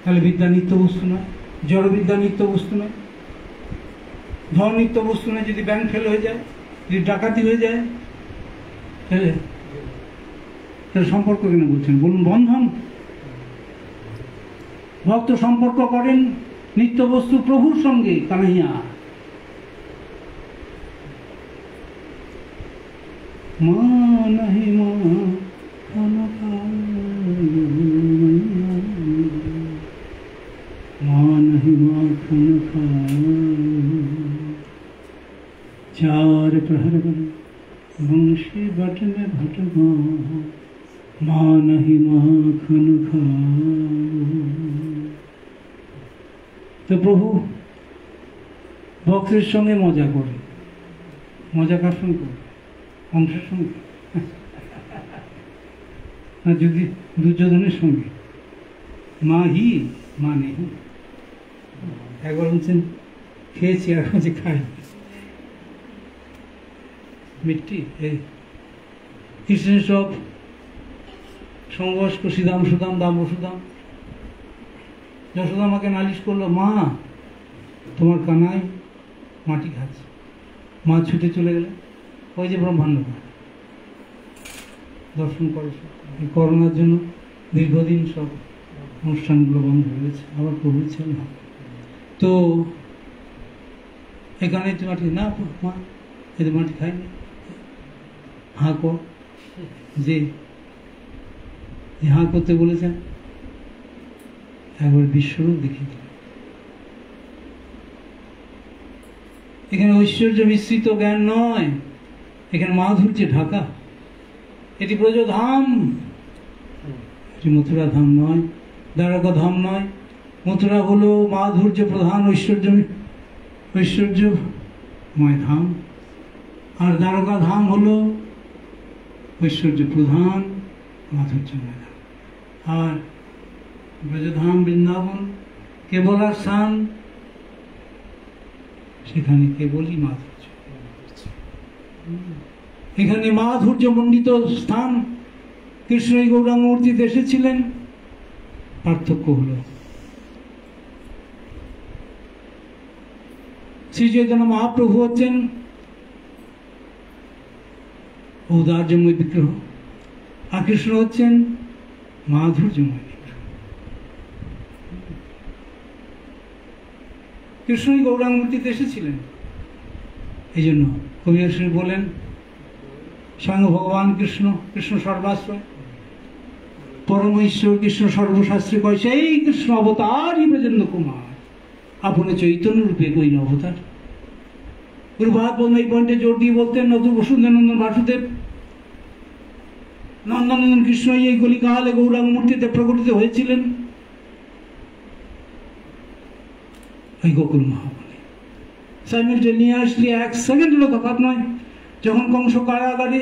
তাহলে বিদ্যা নিত্য বস্তু নয়, জড়বিদ্যা নিত্য বস্তু নয়, ধন নিত্য বস্তু নয়। যদি ব্যাংক ফেল হয়ে যায়, যদি ডাকাতি হয়ে যায়, তাহলে সম্পর্ক কেন বলছেন? বলুন, বন্ধন। ভক্ত সম্পর্ক করেন নিত্য বস্তু প্রভুর সঙ্গে, কানাইয়া। মা নাহি মা नहीं माखन चार प्रहर वंशी बट में भट माँ नहीं माखन खा। तो प्रभु ভক্তের সঙ্গে মজা করে, মজা কার সঙ্গে করে? অংশের সঙ্গে। আর যদি দুর্যোধনের সঙ্গে মা হি মা নেই, একবার বলছেন খেয়েছি, আর বলছে খাই মিট্টি। এই কৃষ্ণের সব সমবয়স্ক শ্রীদাম সুদাম দাম সুদাম, যশোদা আমাকে নালিশ করলো, মা তোমার কানাই মাটি খাচ্ছে। মা ছুটে চলে গেলে, ওই যে ব্রহ্মাণ্ড দর্শন করে। এই করোনার জন্য দীর্ঘদিন সব অনুষ্ঠানগুলো বন্ধ হয়ে গেছে, আবার প্রভু ছিল। তো এখানে একটু মাটি না, মা এদের মাটি খাইনি, হাঁ কর, যে হাঁ করতে বলেছেন একবার বিশ্বরূপ দেখিয়ে দিল। এখানে ঐশ্বর্য মিশ্রিত জ্ঞান নয়, এখানে মাধুর্যে ঢাকা। এটি ব্রজধাম, এটি মথুরা ধাম নয়, দ্বারকা ধাম নয়। মথুরা হলো মাধুর্য প্রধান ঐশ্বর্যময় ধাম, আর দ্বারকা ধাম হলো ঐশ্বর্য প্রধান মাধুর্যময় ধাম। আর ব্রজধাম বৃন্দাবন কেবল আর স্থান, সেখানে কেবলই মাধুর্য। এখানে মাধুর্য মণ্ডিত স্থান। কৃষ্ণ এই গৌরাঙ্গ মূর্তিতে এসেছিলেন, পার্থক্য হল শ্রী চৈতন্য মহাপ্রভু হচ্ছেন ঔদার্যময় বিগ্রহ, আর কৃষ্ণ হচ্ছেন মাধুর্যময় বিগ্রহ। কৃষ্ণই গৌরাঙ্গ মূর্তিতে এসেছিলেন। এই জন্য কবিরাজ বলেন, স্বয়ং ভগবান কৃষ্ণ, কৃষ্ণ সর্বাশ্রয়, পরম ঈশ্বর কৃষ্ণ সর্বশাস্ত্রে কয়, সেই কৃষ্ণ অবতারই ব্রজেন্দ্র কুমার, আপনি চৈতন্য রূপে কই অবতার। গুরুভাত বন্ধু এই পয়েন্টে জোর দিয়ে বলতেন, নতুন বসুন্ধেনন্দন বাসুদেব নন্দনন্দন কৃষ্ণ এই কলিকালে গৌরাঙ্গ মূর্তিতে প্রকটিত হয়েছিলেন ওই গোকুল মহাবনে। সাইমেলটেনিয়াসলি এক সেকেন্ডেরও তফাৎ নয়। যখন কংস কারাগারে,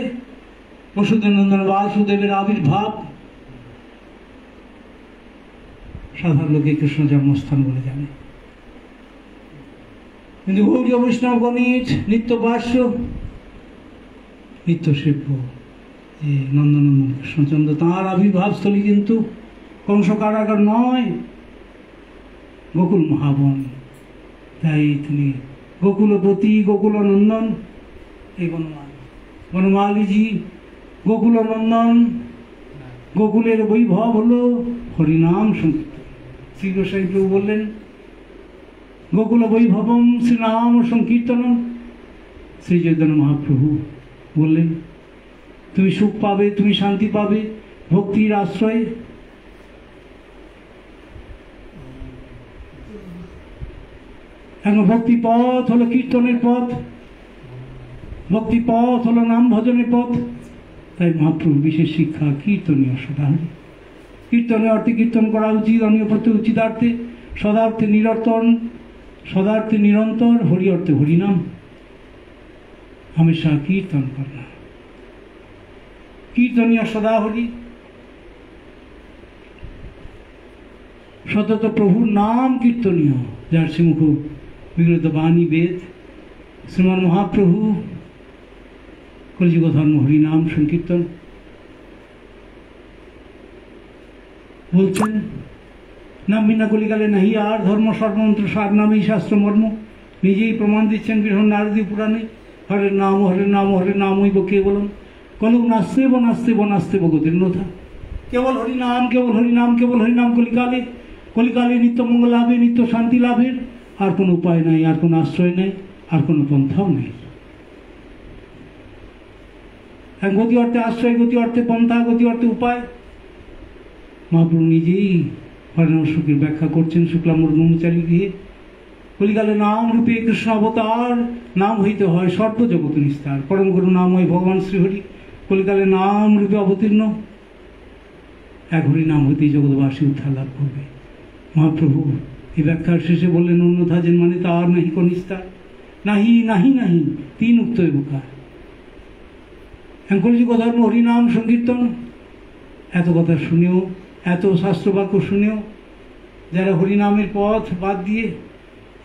বসুদেবনন্দন বাসুদেবের আবির্ভাব, সাধারণ লোকে কৃষ্ণ জন্মস্থান বলে জানে, কিন্তু গৌরীয় বৈষ্ণব গণিত নিত্য বাস্য নিত্য শিল্প যে নন্দনন্দন কৃষ্ণচন্দ্র, তাঁর আবির্ভাবস্থলী কিন্তু কংস কারাগার নয়, গোকুল মহাবন। তাই তিনি গোকুলপতি, গোকুলনন্দন। এই বনমালীজি গোকুলনন্দন, গোকুলের বৈভব হলো হরিনাম সংকীর্তন। শ্রী গোসাই প্রভু বললেন, গোকুল বৈভবম শ্রীনাম সংকীর্তনম। শ্রী চৈতন্য মহাপ্রভু বললেন, তুমি সুখ পাবে, তুমি শান্তি পাবে ভক্তির আশ্রয়ে। এখন ভক্তি পথ হলো কীর্তনের পথ, ভক্তি পথ হলো নাম ভজনের পথ। তাই মহাপ্রভু বিশেষ শিক্ষা কীর্তনীয় সদাহরি। কীর্তনের অর্থে কীর্তন করা উচিত, অনিয় প্রত্যেক উচিতার্থে, সদার্থে নিরন্তর, সদার্থে নিরন্তর, হরি অর্থে হরিনাম। हमेशा कीर्तन करना, कीर्तनीय सदा हरि। सतत प्रभुर नाम कीर्तनीय, जार श्रीमुख विगत बाणी वेद। श्रीमान महाप्रभु कलिजुग धर्म हरिनाम संकीर्तन बोलছেন, नाम बिना कलिकाले नहीं आर धर्म सर्वमंत्र सार नाम ही शास्त्र मर्म। निजेई प्रमाण दिच्छेन बृहन् नारदी पुराणे, हरे नाम हरे नाम केवलम कलुक नास्तेव नास्तेव नास्तेव गतिर्नथा। केवल हरिनाम केवल हरिनाम केवल हरिनाम कलिकाले, कलिकाले नित्य मंगल लाभे नित्य शांति लाभेर आर कोनो उपाय नहीं, आर कोनो आश्रय नहीं, आर कोनो पंथाओ नहीं। गति अर्थे आश्रय, गति अर्थे पंथा, गति अर्थे उपाय। महाप्रभु निजेई हरिनाम सुखेर व्याख्या करছেন শুক্লাম্বর ব্রহ্মচারী গৃহে। কলিকালে নাম রূপে কৃষ্ণ অবতার, নাম হইতে হয় সর্বজগৎ নিস্তার। পরম গুরু নাম হয় ভগবান শ্রীহরি, কলিকালে নাম রূপে অবতীর্ণ। এক হরি নাম হইতেই জগৎবাসী উদ্ধার লাভ করবে। মহাপ্রভু এই ব্যাখ্যার শেষে বললেন, অন্যথা যেন মানে তার নাহি কোন নিস্তার, নাহি নাহি নাহি তিন উক্ত এবার। কলিযুগ ধর্ম হরিনাম সংকীর্তন, এত কথা শুনেও, এত শাস্ত্রবাক্য শুনেও যারা হরিনামের পথ বাদ দিয়ে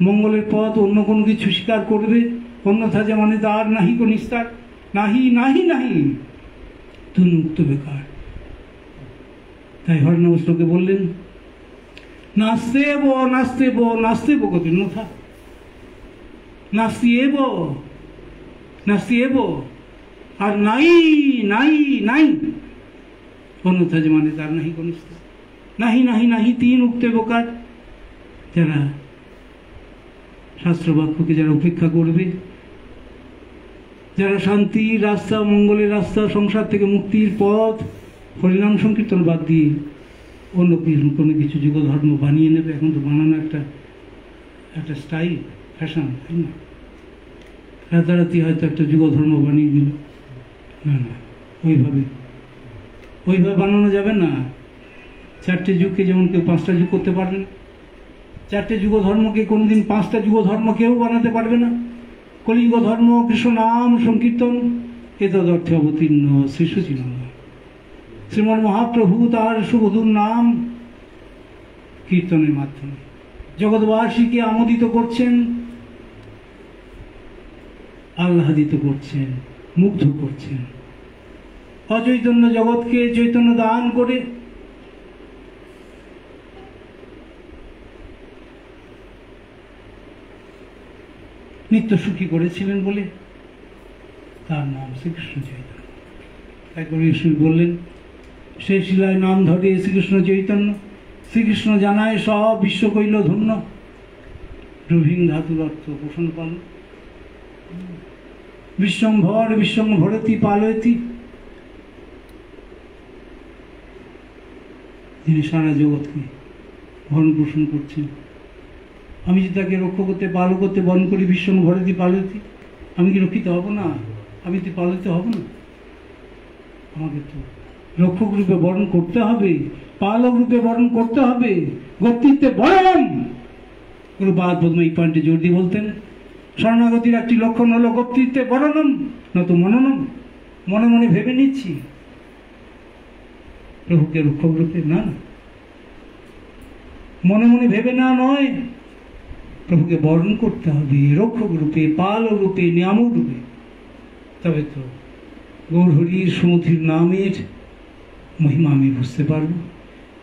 মঙ্গলের পথ অন্য কোনো কিছু স্বীকার করবে, অন্যথা যে মানে তার নাহি কোন নিস্তার, নাহি নাহি নাহি তুই মুক্ত বেকার। তাই হরিনাম শ্লোকে বললেন, নাস্তে বো নাস্তে বো নাস্তে বো কত নথা, নাস্তি এব নাস্তি এব, আর নাই নাই নাই অন্যথা যে মানে তার নাহি কোন নিস্তার, নাহি নাহি নাহি তিন উক্তে বোকার। যারা শাস্ত্রবাক্যকে যারা উপেক্ষা করবে, যারা শান্তির রাস্তা, মঙ্গলের রাস্তা, সংসার থেকে মুক্তির পথ হরিনাম সংকীর্তন বাদ দিয়ে অন্য কোনো কিছু যুগ ধর্ম বানিয়ে নেবে। এখন তো বানানো একটা স্টাইল, ফ্যাশন, তাই না? রাতারাতি হয়তো একটা যুগ ধর্ম বানিয়ে দিল, না না, ওইভাবে বানানো যাবে না। 4টে যুগকে যেমন কেউ 5টা যুগ করতে পারবে না, 4টে যুগ ধর্মকে কোনোদিন 5টা যুগ ধর্ম কেউ বানাতে পারবে না। কলিযুগ ধর্ম কৃষ্ণ নাম সংকীর্তন এতদ অর্থে অবতীর্ণ শ্রীশুচির শ্রীমন মহাপ্রভু তার সুবধুর নাম কীর্তনের মাধ্যমে জগৎবাসীকে আমোদিত করছেন, আহ্লাদিত করছেন, মুগ্ধ করছেন। অচৈতন্য জগৎকে চৈতন্য দান করে নিত্য সুখী করেছিলেন বলে তার নাম শ্রীকৃষ্ণ চৈতন্য। একবার ঈশ্বর বললেন, সে শিলায় নাম ধরে শ্রীকৃষ্ণ চৈতন্য, শ্রীকৃষ্ণ জানায় সব বিশ্ব কইল ধন্য, রুভিং ধাতুর অর্থ পোষণ পাল, বিশ্বম্ভর বিশ্বম্ভরতি পালয়তি, যিনি সারা জগৎকে ভরণ পোষণ করছেন। আমি যদি তাকে রক্ষা করতে, পালন করতে বরণ করি, বিশ্বম্ভরতি পালয়তি, আমি কি রক্ষিত হব না? আমি তো পালিত হব না? আমাকে তো রক্ষক রূপে বরণ করতে হবে, পালক রূপে বরণ করতে হবে, কর্তৃত্বে বরণ। গুরুপাদ পদ্ম এই পয়েন্টে জোর দিয়ে বলতেন, শরণাগতির একটি লক্ষণ হলো কর্তৃত্বে বরণম নত মননম। মনে মনে ভেবে নিচ্ছি প্রভুকে রক্ষক রূপে, না না, মনে মনে ভেবে না নয়, প্রভুকে বরণ করতে হবে রক্ষক রূপে, পালক রূপে, নিয়ামক রূপে। তবে তো গৌরহরির সুমতির নামের মহিমা আমি বুঝতে পারব।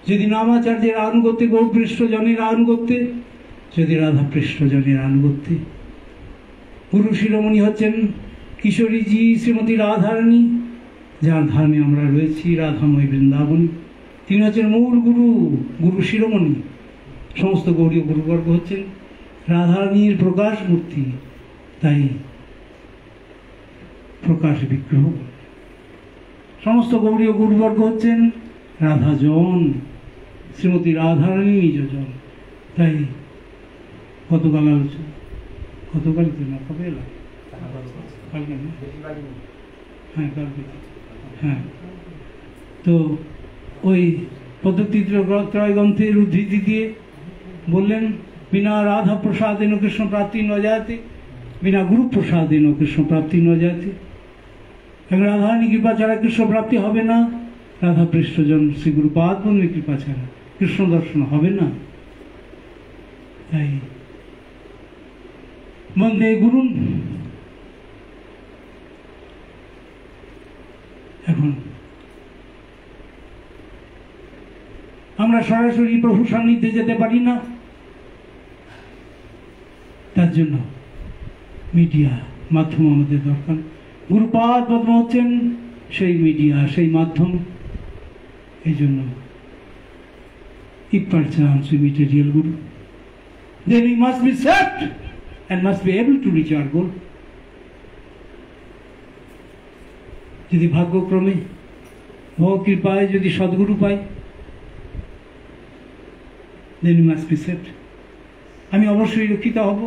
যদি নামাচার্যের আনুগত্যে, গৌরপৃষ্ঠজনের আনুগত্যে, যদি রাধাপৃষ্ঠজনের আনুগত্যে। গুরু শিরোমণি হচ্ছেন কিশোরীজি শ্রীমতী রাধারানী, যার ধামে আমরা রয়েছি, রাধাময় বৃন্দাবনী। তিনি হচ্ছেন মূল গুরু, গুরু শিরোমণি। সমস্ত গৌরীয় গুরুবর্গ হচ্ছেন রাধারানীর প্রকাশ মূর্তি, তাই প্রকাশ বিগ্রহ। সমস্ত গৌরীয় গুরুবর্গ হচ্ছেন রাধাজন, শ্রীমতী রাধারানী নিজজন। তাই গতকাল আলোচনা, গতকালই তো না, কবে এলাম? কালকে না? হ্যাঁ কালকে। হ্যাঁ, তো ওই পদ্ধতি ত্রয় গ্রন্থের উদ্ধৃতি দিয়ে বললেন, বিনা রাধা প্রসাদেন কৃষ্ণ প্রাপ্তি ন যাতে, বিনা গুরু প্রসাদেন কৃষ্ণ প্রাপ্তি ন যাতে। এখন রাধারানী কৃপা ছাড়া কৃষ্ণ প্রাপ্তি হবে না, রাধা পৃষ্ঠজন শ্রী গুরুপাদ পদ্মের কৃপা ছাড়া কৃষ্ণ দর্শন হবে না। তাই বন্দে গুরুন। এখন আমরা সরাসরি প্রভু সান্নিধ্যে যেতে পারি না, তার জন্য মিডিয়া মাধ্যম আমাদের দরকার। গুরুপাদ পদ্ম হচ্ছেন সেই মিডিয়া, সেই মাধ্যম। এই জন্য if perchance we meet a real Guru, then we must be set and must be able to reach our goal. যদি ভাগ্যক্রমে ভগ কৃপায় যদি সদ্গুরু পাই, then we must be set. আমি অবশ্যই রক্ষিত হব।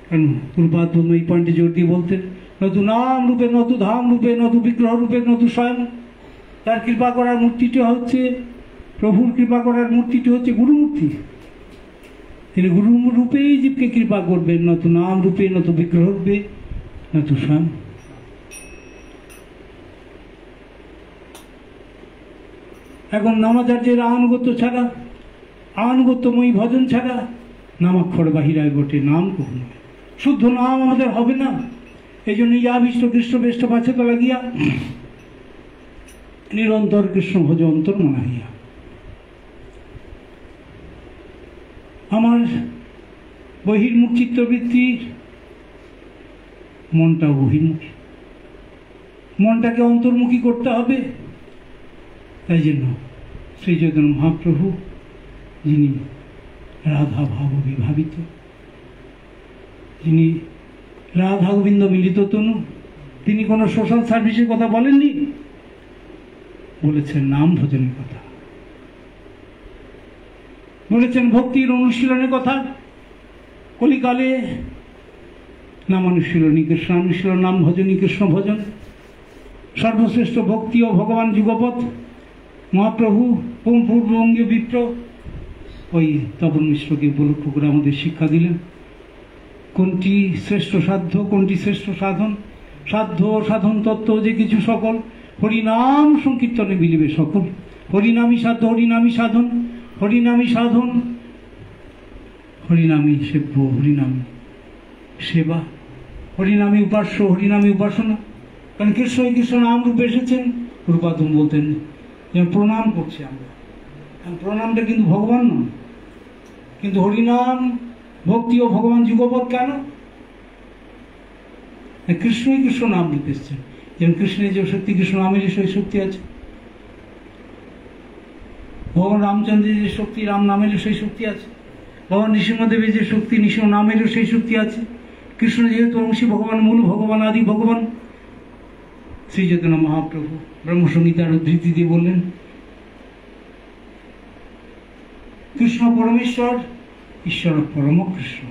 কারণ গুরুপাদ পদ্ম এই পয়েন্টে জোর দিয়ে বলতেন, নতু নাম রূপে, নতু ধাম রূপে, নতু বিগ্রহ রূপে, নতু স্বয়ং। তার কৃপা করার মূর্তিটি হচ্ছে, প্রভুর কৃপা করার মূর্তিটি হচ্ছে গুরুমূর্তি। তিনি গুরু রূপেই জীবকে কৃপা করবেন, নতু নাম রূপে, নতু বিগ্রহ রূপে, নতু স্বয়ং। এখন নামাচার্যের আনুগত্য ছাড়া, আনুগত্যময়ী ভজন ছাড়া নামাক্ষর বাহিরায় বটে, নাম কখনো শুদ্ধ নাম আমাদের হবে না। এই জন্য ইয়াবিষ্ট কৃষ্ণ বেষ্ট পাছে লাগিয়া নিরন্তর কৃষ্ণ ভজ অন্তর মনাহিয়া। আমার বহির্মুখ চিত্তবৃত্তির মনটা বহির্মুখী, মনটাকে অন্তর্মুখী করতে হবে। তাই জন্য শ্রী চৈতন্য মহাপ্রভু, যিনি রাধা ভাব বিভাবিত, যিনি রাধা গোবিন্দ মিলিত তনু, তিনি কোনো সোশ্যাল সার্ভিসের কথা বলেননি, বলেছেন নাম ভজনের কথা, বলেছেন ভক্তির অনুশীলনের কথা। কলিকালে নামানুশীলনী কৃষ্ণানুশীলন, নাম ভজনী কৃষ্ণ ভজন, সর্বশ্রেষ্ঠ ভক্তি ও ভগবান যুগপথ। মহাপ্রভু পূর্ববঙ্গীয় বিপ্র ওই তপন মিশ্রকে উপলক্ষ করে আমাদের শিক্ষা দিলেন কোনটি শ্রেষ্ঠ সাধ্য, কোনটি শ্রেষ্ঠ সাধন। সাধ্য সাধন তত্ত্ব যে কিছু সকল, হরিনাম সংকীর্তনে মিলিবে সকল। হরিনামী সাধ্য, হরিনামী সাধন, হরিনামী সাধন, হরিনামী সেব্য, হরিনামী সেবা, হরিনামী উপাস্য, হরিনামী উপাসনা। কারণ কৃষ্ণ কৃষ্ণ নাম রূপে এসেছেন। রূপাধম বলতেন যেমন প্রণাম করছি আমরা, প্রণামটা কিন্তু ভগবান নয়, কিন্তু হরিনাম ভক্তি ও ভগবান যুগপৎ। কেন? কৃষ্ণই কৃষ্ণ নাম রূপে এসেছেন। যেমন কৃষ্ণের যে শক্তি, কৃষ্ণ নামেরই সেই শক্তি আছে। ভগবান রামচন্দ্রের যে শক্তি, রাম নামেরও সেই শক্তি আছে। ভগবান নৃসিংহদেবের যে শক্তি, নৃসিংহ নামেরও সেই শক্তি আছে। কৃষ্ণ যেহেতু অংশী ভগবান, মূল ভগবান, আদি ভগবান। শ্রী চৈতন্য মহাপ্রভু ব্রহ্মসংহিতার উদ্ধৃতি দিয়ে বললেন, কৃষ্ণ পরমেশ্বর, ঈশ্বর পরম কৃষ্ণ।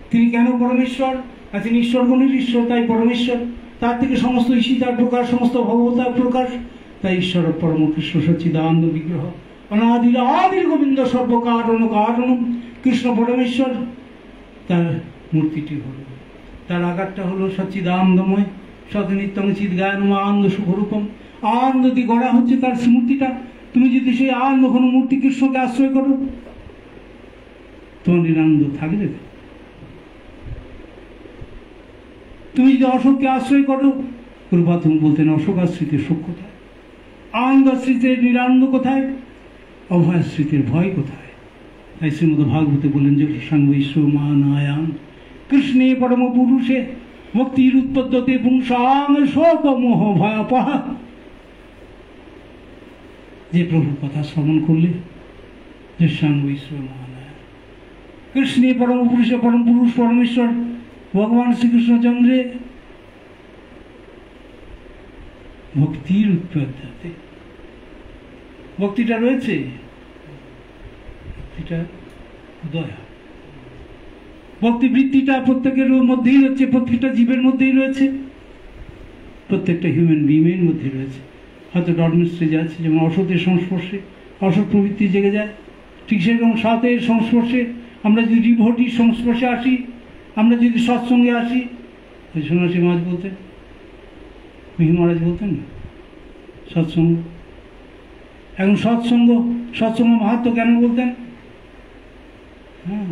তিনি কেন পরমেশ্বর? আর তিনি ঈশ্বর গুণের ঈশ্বর, তাই পরমেশ্বর। তার থেকে সমস্ত ঈশিতার প্রকাশ, সমস্ত ভগবতার প্রকাশ, তাই ঈশ্বর পরম কৃষ্ণ সচ্চিদানন্দ বিগ্রহ। অনাদির আদির গোবিন্দ সর্বকারণ কারণ। কৃষ্ণ পরমেশ্বর, তার মূর্তিটি হল, তার আকারটা হলো সচ্চিদানন্দময়, সতনিত্যং চিৎগায়নম আনন্দ সুখরূপম। আনন্দ দিয়ে গড়া হচ্ছে তার মূর্তিটা। তুমি যদি সেই আনন্দ কোনো মূর্তি কৃষ্ণকে আশ্রয় করো, তোমার নিরানন্দ থাকবে। তুমি যদি অশোককে আশ্রয় করো, প্রভাতম বলতেন অশোক আশ্রিতের সুখ কোথায়, আনন্দ আশ্রিতের নিরানন্দ কোথায়, অভয়াশ্রিতের ভয় কোথায়। তাই শ্রীমদ ভাগবতে বললেন যে সাঙ্গ ঈশ্বর মহানায়ান কৃষ্ণে পরম পুরুষে ভক্তির উৎপদ্যতে পুংসাং শোক মোহ ভয়াপহ। যে প্রভুর কথা শ্রবণ করলে, যে সাঙ্গ ঈশ্বর মহানায়ান কৃষ্ণে পরম পুরুষে, পরম পুরুষ পরমেশ্বর ভগবান শ্রীকৃষ্ণচন্দ্রে ভক্তির উৎপদ্যতে, ভক্তিটা রয়েছে, ভক্তিটা উদয়, ভক্তিবৃত্তিটা প্রত্যেকের মধ্যেই রয়েছে, প্রত্যেকটা জীবের মধ্যেই রয়েছে, প্রত্যেকটা হিউম্যান বিংয়ের মধ্যে রয়েছে। হয়তো ডরমেন্ট স্টেজে আছে, যেমন অসতের সংস্পর্শে অসৎ প্রবৃত্তি জেগে যায়, ঠিক সেরকম সতের সংস্পর্শে আমরা যদি ডিভোটির সংস্পর্শে আসি, আমরা যদি সৎসঙ্গে আসি, ওই সন্ন্যাসী মহারাজ বলতেন, মিহি মহারাজ বলতেন না সৎসঙ্গ। এখন সৎসঙ্গ, সৎসঙ্গ মাহাত্ম্য কেন বলতেন? হ্যাঁ,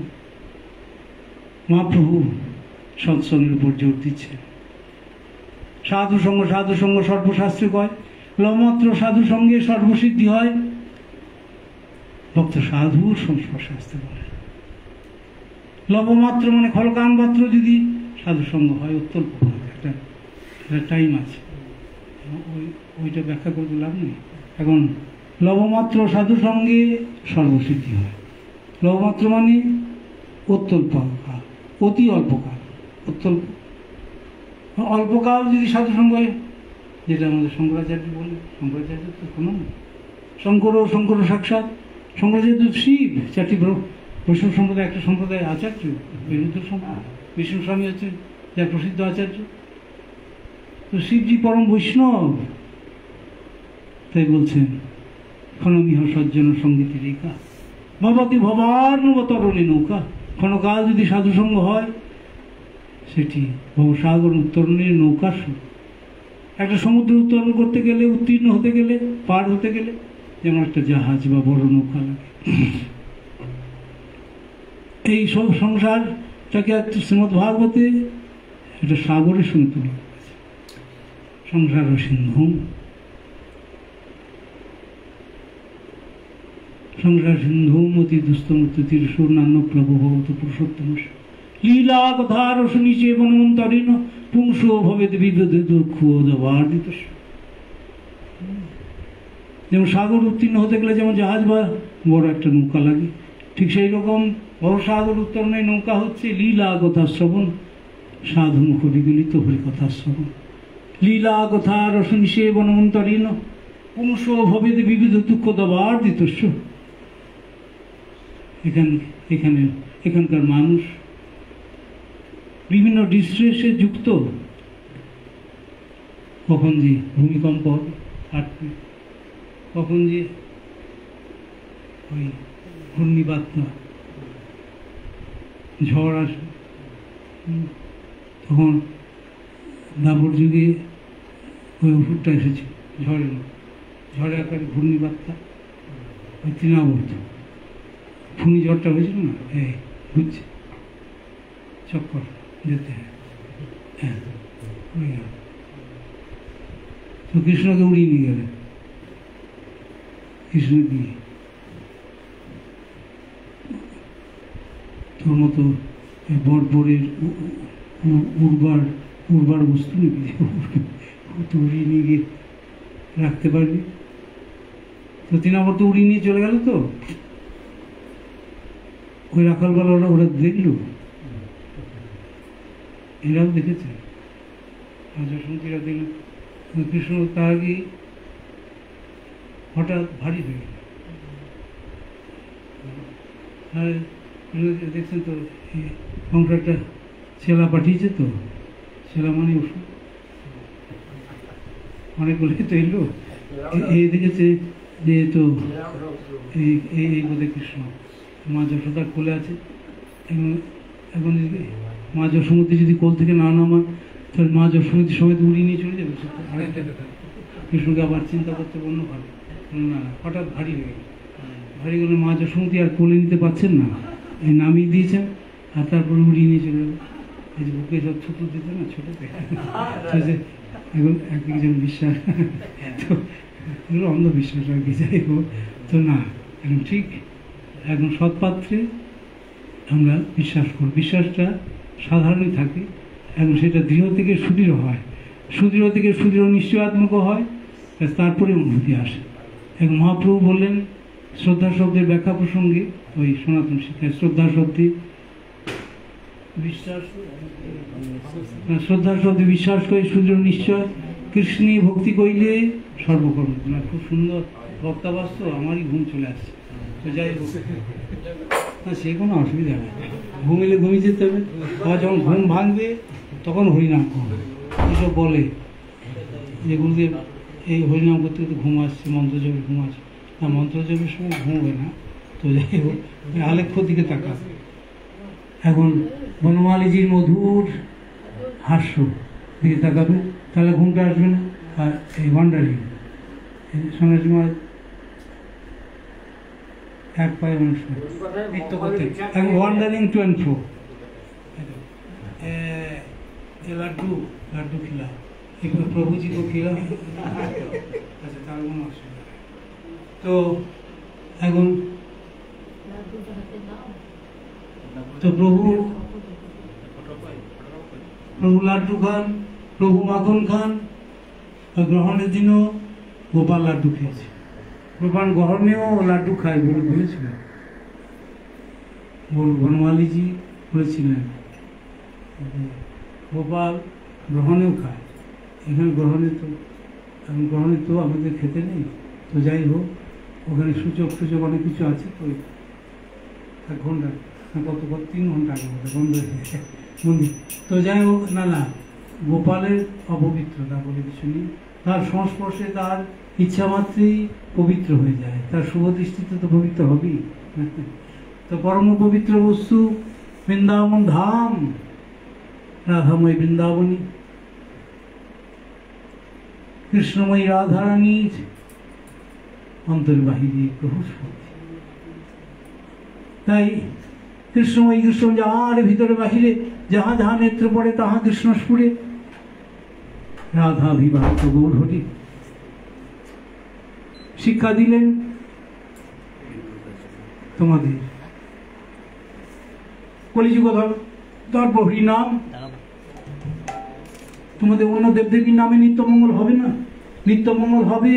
মহাপ্রভু সৎসঙ্গের উপর জোর দিচ্ছে। সাধু সঙ্গ, সাধু সঙ্গ সর্বশাস্ত্রে কয়, লবমাত্র সাধু সঙ্গে সর্বসিদ্ধি হয়। ভক্ত সাধুর সংস্পর্শে আসতে পারে। লবমাত্র মানে খলকান মাত্র যদি সাধু সঙ্গ হয়, অত্যল্প একটা টাইম আছে, ওইটা ব্যাখ্যা করতে লাভ নেই। এখন লবমাত্র সাধু সঙ্গে সর্বসিদ্ধি হয়। লবমাত্র মানে অত্যল্প কাল, অতি অল্পকাল, অত্যল্প অল্পকাল যদি সাধু সঙ্গ হয়, যেটা আমাদের শঙ্করাচার্য বলে। শঙ্করাচার্য তো শোনো, শঙ্কর সাক্ষাৎ শঙ্করাচার্য শিব। চারটি বৈষ্ণব সম্প্রদায়, একটা সম্প্রদায় আচার্য বিরুদ্ধ সম্প্রদায়, বিষ্ণু স্বামী হচ্ছে যার প্রসিদ্ধ আচার্য। তো শিবজি পরম বৈষ্ণব, তাই বলছেন ক্ষণমিহ সজ্জন সঙ্গীতি রেখা ভবতী ভবার্ণবতরণী নৌকা। ক্ষণকাল যদি সাধুসঙ্গ হয়, সেটি ভবসাগর উত্তরণের নৌকার সুর। একটা সমুদ্র উত্তরণ করতে গেলে, উত্তীর্ণ হতে গেলে, পার হতে গেলে যেমন একটা জাহাজ বা বড় নৌকা লাগে। এই সব সংসারটাকে শ্রীমদ্ ভাগবতে এটা সাগরের সঙ্গে তুলনা করেছে। সংসার সিন্ধু, সংসার সিন্ধু অতি দুস্তমূর্ত তীর্ষুর নান্য প্রভু ভগবত পুরুষোত্তম লীলা কথা রসনী চেবনমন্তরিণ পুংস ভবেদ বিদুধ দুঃখ দবার্দিত। যেমন সাগর উত্তীর্ণ হতে গেলে যেমন জাহাজ বা বড় একটা নৌকা লাগে, ঠিক সেই রকম ভবসাগর উত্তরণের নৌকা হচ্ছে লীলা কথা শ্রবণ, সাধু মুখ বিগলিত হরি কথা শ্রবণ। লীলা কথা রসনী সেবনমন্তরিণ পুংস ভবেদ বিবিধ দুঃখ দবার্দিত। এখানকার মানুষ বিভিন্ন ডিস্ট্রেসে যুক্ত, কখন যে ভূমিকম্প ফাটবে, কখন যে ওই ঘূর্ণিবাত্মা ঝড় আসবে। তখন দাবর যুগে ওই ওষুধটা এসেছে ঝড়ে আকারে ঘূর্ণিবাত্মা, ওই তৃণাবর্ত ঘূর্ণিঝড়টা হয়েছিল না, এই বুঝছে চক্কর যেতে। হ্যাঁ, তো কৃষ্ণকে উড়িয়ে নিয়ে গেলেন, কৃষ্ণ দিয়ে তোর মতো বরের উর্বার বস্তু নাকি তো উড়িয়ে নিয়ে গিয়ে রাখতে পারবি? তো তৃণাবর্ত উড়িয়ে নিয়ে চলে গেল। তো ওই রাখালবেলা ওরা দেখলো, এরাও দেখেছে, যশোমতীরা দেখল কৃষ্ণ তার আগে হঠাৎ ভারী হয়ে গেল। আর দেখছেন তো সংসারটা ছেলা পাঠিয়েছে, তো ছেলা মানে ওষুধ অনেক বলে তো এলো, এই দেখেছে যে তো এই বোধে কৃষ্ণ মা যশোদার কোলে আছে। এখন মা যশোমতী যদি কোল থেকে না নামান, তাহলে মা যশোমতী সমেত উড়িয়ে নিয়ে চলে যাবে। কৃষ্ণকে আবার চিন্তা করতে অন্যভাবে, না হঠাৎ ভারী হয়ে গেল। ভারী গেলে মা যশোমতী আর কোলে নিতে পারছেন না, এই নামিয়ে দিয়েছেন আর তারপরে উড়িয়ে নিয়ে চলে যাবে। এই যে বুকে সব ছোট দিত না, ছোটতে এখন একজন বিশ্বাস, তো এগুলো অন্ধবিশ্বাস আর কি। যাই হোক, তো না, এখন ঠিক একদম সৎপাত্রে আমরা বিশ্বাস করি, বিশ্বাসটা সাধারণই থাকে, এবং সেটা দৃঢ় থেকে সুদৃঢ় হয়, সুদৃঢ় থেকে সুদৃঢ় নিশ্চয়াত্মক হয়, তারপরে অনুভূতি আসে। এবং মহাপ্রভু বললেন শ্রদ্ধা শব্দের ব্যাখ্যা প্রসঙ্গে, ওই সনাতন শিক্ষায় শ্রদ্ধা শব্দে বিশ্বাস, শ্রদ্ধা শব্দে বিশ্বাস করে সুদৃঢ় নিশ্চয়, কৃষ্ণে ভক্তি কইলে সর্বকর্ম। না, খুব সুন্দর বক্তাবাস্ত, আমারই ঘুম চলে আসছে। তো যাই হোক, না সে কোনো অসুবিধা নেই, ঘুমিলে ঘুমিয়ে যেতে হবে। আবার যখন ঘুম ভাঙবে তখন হরিনাম করবে। এসব বলে যেগুলোকে এই হরিনাম করতে করতে ঘুম আসছে, মন্ত্রজপে ঘুম আসছে, না মন্ত্রজপের সময় ঘুম হয় না। তো যাই হোক, আলেখ্য দিকে তাকা। এখন বনমালীজির মধুর হাস্য দিকে তাকাবে, তাহলে ঘুমটা আসবে না। আর এই ওয়ান্ডারিং সন্ন্যাসী মহারাজ এক পায়ে মানুষ নৃত্য করতেন, এবং ওয়ান্ডারিং টু অ্যান্ড ফ্রো। লাড্ডু খিলা এগুলো প্রভুজি তো খিলা, আচ্ছা তার কোনো অসুবিধা। তো এখন তো প্রভু লাড্ডু খান, প্রভু মাখন খান। গ্রহণের দিনও গোপাল লাড্ডু খেয়েছে, গোপাল গ্রহণেও লাড্ডু খায় বলে বলেছিলেন, বনমালীজি বলেছিলেন গোপাল গ্রহণেও খায়। এখানে গ্রহণে তো আমাদের খেতে নেই। তো যাই হোক, ওখানে সূচক অনেক কিছু আছে। তো 1 ঘন্টা কত 3 ঘন্টা আগে বন্ধ হয়েছে মন্দির। তো যাই হোক, না গোপালের অপবিত্রতা বলে কিছু নেই, তার সংস্পর্শে তার ইচ্ছা মাত্রেই পবিত্র হয়ে যায়, তার শুভ দৃষ্টিতে তো পবিত্র হবেই। তো পরম পবিত্র বস্তু বৃন্দাবন ধাম, রাধাময় বৃন্দাবনী, কৃষ্ণময়ী রাধারানীর অন্তর্বাহিনী প্রহস্পতি। তাই কৃষ্ণময়ী কৃষ্ণ যাহার ভিতরে বাহিরে যাহা যাহা নেত্র পড়ে তাহা কৃষ্ণ সুরে, রাধা বিবাহিত গৌর হরি। শিক্ষা দিলেন তোমাদের কলিযুগ দর্প হরি নাম, তোমাদের অন্য দেবদেবীর নামে নিত্যমঙ্গল হবে না, নিত্যমঙ্গল হবে